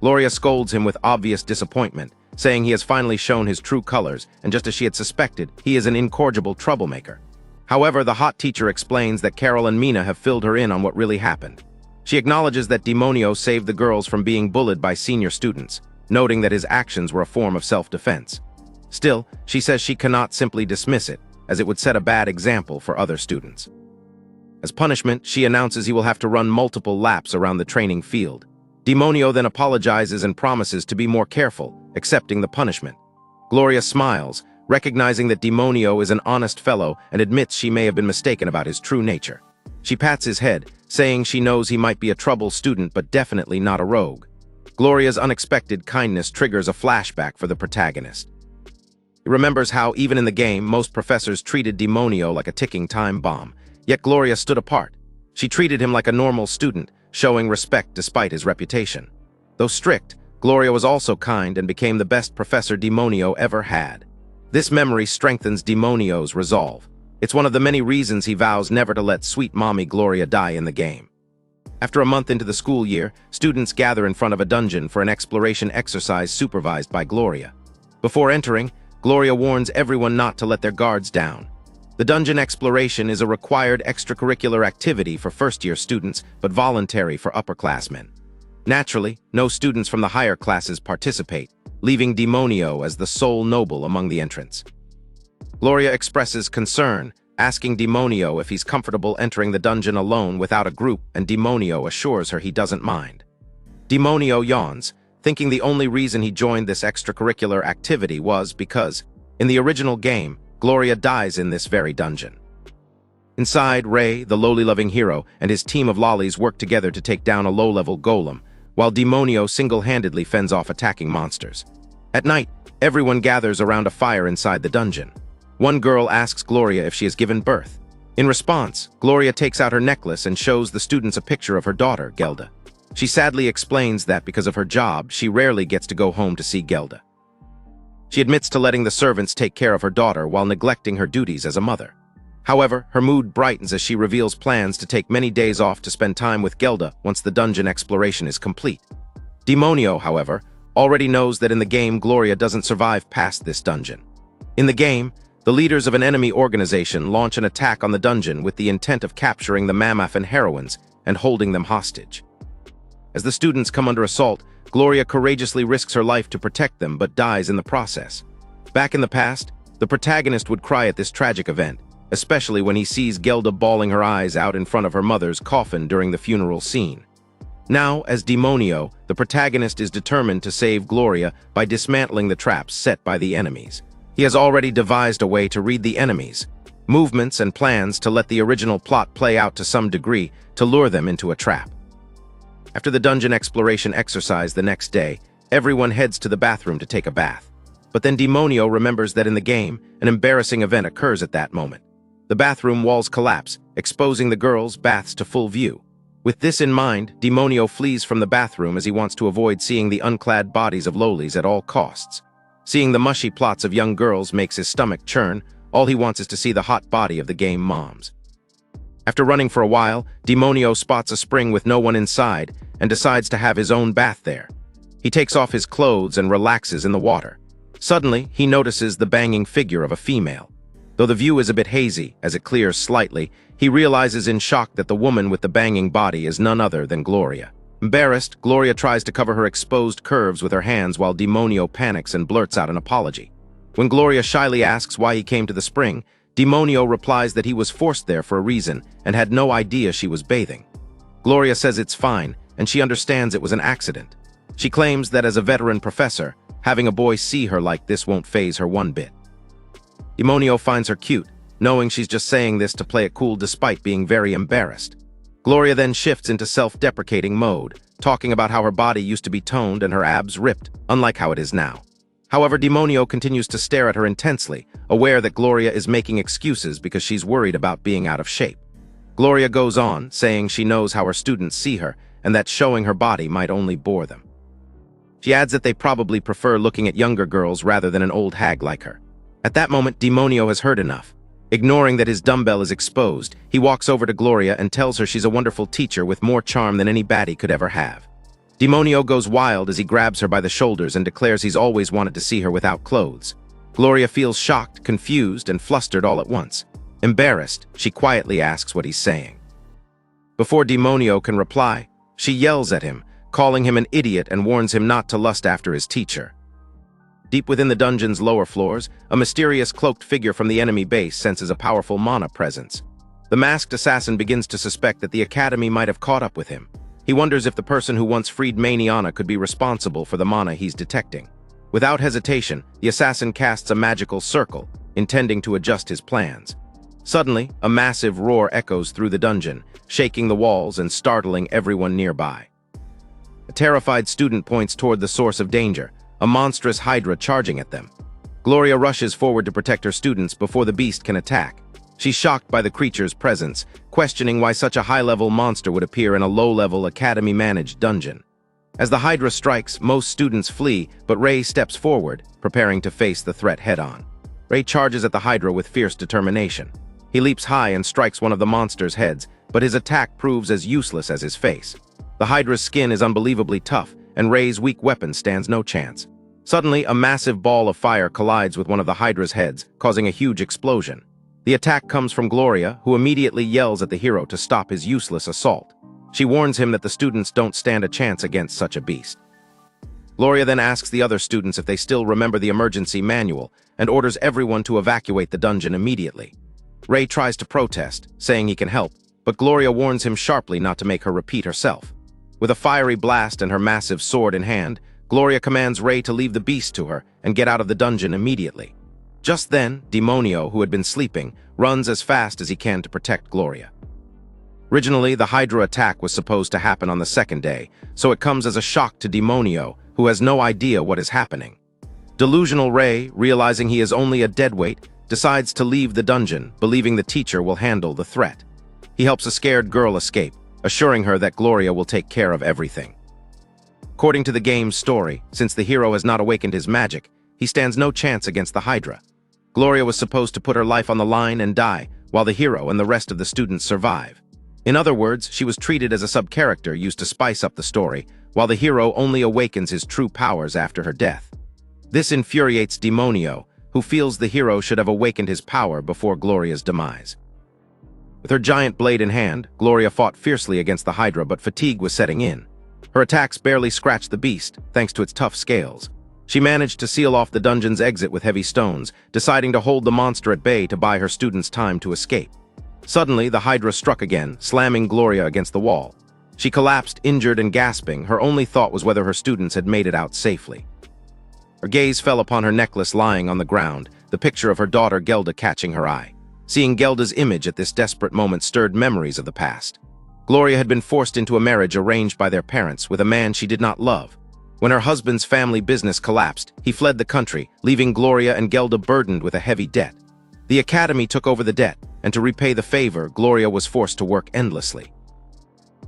Gloria scolds him with obvious disappointment, saying he has finally shown his true colors, and just as she had suspected, he is an incorrigible troublemaker. However, the hot teacher explains that Carol and Mina have filled her in on what really happened. She acknowledges that Demonio saved the girls from being bullied by senior students, noting that his actions were a form of self-defense. Still, she says she cannot simply dismiss it, as it would set a bad example for other students. As punishment, she announces he will have to run multiple laps around the training field. Demonio then apologizes and promises to be more careful, accepting the punishment. Gloria smiles, recognizing that Demonio is an honest fellow and admits she may have been mistaken about his true nature. She pats his head, saying she knows he might be a troubled student but definitely not a rogue. Gloria's unexpected kindness triggers a flashback for the protagonist. He remembers how, even in the game, most professors treated Demonio like a ticking time bomb, yet Gloria stood apart. She treated him like a normal student, showing respect despite his reputation. Though strict, Gloria was also kind and became the best professor Demonio ever had. This memory strengthens Demonio's resolve. It's one of the many reasons he vows never to let sweet mommy Gloria die in the game. After a month into the school year, students gather in front of a dungeon for an exploration exercise supervised by Gloria. Before entering, Gloria warns everyone not to let their guards down. The dungeon exploration is a required extracurricular activity for first-year students, but voluntary for upperclassmen. Naturally, no students from the higher classes participate, leaving Demonio as the sole noble among the entrants. Gloria expresses concern, asking Demonio if he's comfortable entering the dungeon alone without a group, and Demonio assures her he doesn't mind. Demonio yawns, thinking the only reason he joined this extracurricular activity was because, in the original game, Gloria dies in this very dungeon. Inside, Ray, the lowly-loving hero, and his team of lollies work together to take down a low-level golem, while Demonio single-handedly fends off attacking monsters. At night, everyone gathers around a fire inside the dungeon. One girl asks Gloria if she has given birth. In response, Gloria takes out her necklace and shows the students a picture of her daughter, Gelda. She sadly explains that because of her job, she rarely gets to go home to see Gelda. She admits to letting the servants take care of her daughter while neglecting her duties as a mother. However, her mood brightens as she reveals plans to take many days off to spend time with Gelda once the dungeon exploration is complete. Demonio, however, already knows that in the game Gloria doesn't survive past this dungeon. In the game, the leaders of an enemy organization launch an attack on the dungeon with the intent of capturing the mammoth and heroines and holding them hostage. As the students come under assault, Gloria courageously risks her life to protect them but dies in the process. Back in the past, the protagonist would cry at this tragic event, especially when he sees Gelda bawling her eyes out in front of her mother's coffin during the funeral scene. Now, as Demonio, the protagonist is determined to save Gloria by dismantling the traps set by the enemies. He has already devised a way to read the enemies, movements and plans to let the original plot play out to some degree to lure them into a trap. After the dungeon exploration exercise the next day, everyone heads to the bathroom to take a bath. But then Demonio remembers that in the game, an embarrassing event occurs at that moment. The bathroom walls collapse, exposing the girls' baths to full view. With this in mind, Demonio flees from the bathroom as he wants to avoid seeing the unclad bodies of lowlies at all costs. Seeing the mushy plots of young girls makes his stomach churn. All he wants is to see the hot body of the game moms. After running for a while, Demonio spots a spring with no one inside and decides to have his own bath there. He takes off his clothes and relaxes in the water. Suddenly, he notices the banging figure of a female. Though the view is a bit hazy, as it clears slightly, he realizes in shock that the woman with the banging body is none other than Gloria. Embarrassed, Gloria tries to cover her exposed curves with her hands while Demonio panics and blurts out an apology. When Gloria shyly asks why he came to the spring, Demonio replies that he was forced there for a reason and had no idea she was bathing. Gloria says it's fine, and she understands it was an accident. She claims that as a veteran professor, having a boy see her like this won't faze her one bit. Demonio finds her cute, knowing she's just saying this to play it cool despite being very embarrassed. Gloria then shifts into self-deprecating mode, talking about how her body used to be toned and her abs ripped, unlike how it is now. However, Demonio continues to stare at her intensely, aware that Gloria is making excuses because she's worried about being out of shape. Gloria goes on, saying she knows how her students see her, and that showing her body might only bore them. She adds that they probably prefer looking at younger girls rather than an old hag like her. At that moment, Demonio has heard enough. Ignoring that his dumbbell is exposed, he walks over to Gloria and tells her she's a wonderful teacher with more charm than any baddie could ever have. Demonio goes wild as he grabs her by the shoulders and declares he's always wanted to see her without clothes. Gloria feels shocked, confused, and flustered all at once. Embarrassed, she quietly asks what he's saying. Before Demonio can reply, she yells at him, calling him an idiot and warns him not to lust after his teacher. Deep within the dungeon's lower floors, a mysterious cloaked figure from the enemy base senses a powerful mana presence. The masked assassin begins to suspect that the academy might have caught up with him. He wonders if the person who once freed Maniana could be responsible for the mana he's detecting. Without hesitation, the assassin casts a magical circle, intending to adjust his plans. Suddenly, a massive roar echoes through the dungeon, shaking the walls and startling everyone nearby. A terrified student points toward the source of danger, a monstrous Hydra charging at them. Gloria rushes forward to protect her students before the beast can attack. She's shocked by the creature's presence, questioning why such a high-level monster would appear in a low-level academy-managed dungeon. As the Hydra strikes, most students flee, but Ray steps forward, preparing to face the threat head-on. Ray charges at the Hydra with fierce determination. He leaps high and strikes one of the monster's heads, but his attack proves as useless as his face. The Hydra's skin is unbelievably tough, and Ray's weak weapon stands no chance. Suddenly, a massive ball of fire collides with one of the Hydra's heads, causing a huge explosion. The attack comes from Gloria, who immediately yells at the hero to stop his useless assault. She warns him that the students don't stand a chance against such a beast. Gloria then asks the other students if they still remember the emergency manual, and orders everyone to evacuate the dungeon immediately. Ray tries to protest, saying he can help, but Gloria warns him sharply not to make her repeat herself. With a fiery blast and her massive sword in hand, Gloria commands Ray to leave the beast to her and get out of the dungeon immediately. Just then, Demonio, who had been sleeping, runs as fast as he can to protect Gloria. Originally, the Hydra attack was supposed to happen on the second day, so it comes as a shock to Demonio, who has no idea what is happening. Delusional Ray, realizing he is only a deadweight, decides to leave the dungeon, believing the teacher will handle the threat. He helps a scared girl escape, assuring her that Gloria will take care of everything. According to the game's story, since the hero has not awakened his magic, he stands no chance against the Hydra. Gloria was supposed to put her life on the line and die, while the hero and the rest of the students survive. In other words, she was treated as a sub-character used to spice up the story, while the hero only awakens his true powers after her death. This infuriates Demonio, who feels the hero should have awakened his power before Gloria's demise. With her giant blade in hand, Gloria fought fiercely against the Hydra, but fatigue was setting in. Her attacks barely scratched the beast, thanks to its tough scales. She managed to seal off the dungeon's exit with heavy stones, deciding to hold the monster at bay to buy her students time to escape. Suddenly, the Hydra struck again, slamming Gloria against the wall. She collapsed, injured and gasping. Her only thought was whether her students had made it out safely. Her gaze fell upon her necklace lying on the ground, the picture of her daughter Gelda catching her eye. Seeing Gelda's image at this desperate moment stirred memories of the past. Gloria had been forced into a marriage arranged by their parents with a man she did not love. When her husband's family business collapsed, he fled the country, leaving Gloria and Gelda burdened with a heavy debt. The academy took over the debt, and to repay the favor, Gloria was forced to work endlessly.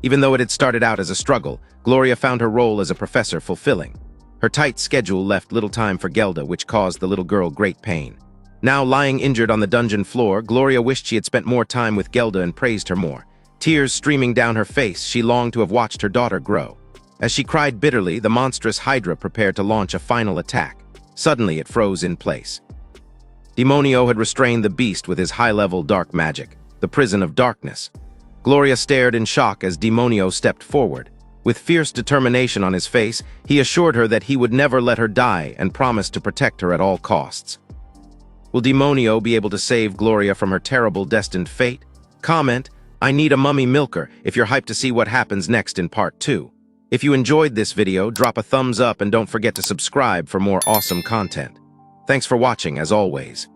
Even though it had started out as a struggle, Gloria found her role as a professor fulfilling. Her tight schedule left little time for Gelda, which caused the little girl great pain. Now lying injured on the dungeon floor, Gloria wished she had spent more time with Gelda and praised her more. Tears streaming down her face, she longed to have watched her daughter grow. As she cried bitterly, the monstrous Hydra prepared to launch a final attack. Suddenly, it froze in place. Demonio had restrained the beast with his high-level dark magic, the prison of darkness. Gloria stared in shock as Demonio stepped forward. With fierce determination on his face, he assured her that he would never let her die and promised to protect her at all costs. Will Demonio be able to save Gloria from her terrible destined fate? Comment, "I need a mummy milker," if you're hyped to see what happens next in part 2. If you enjoyed this video, drop a thumbs up and don't forget to subscribe for more awesome content. Thanks for watching, as always.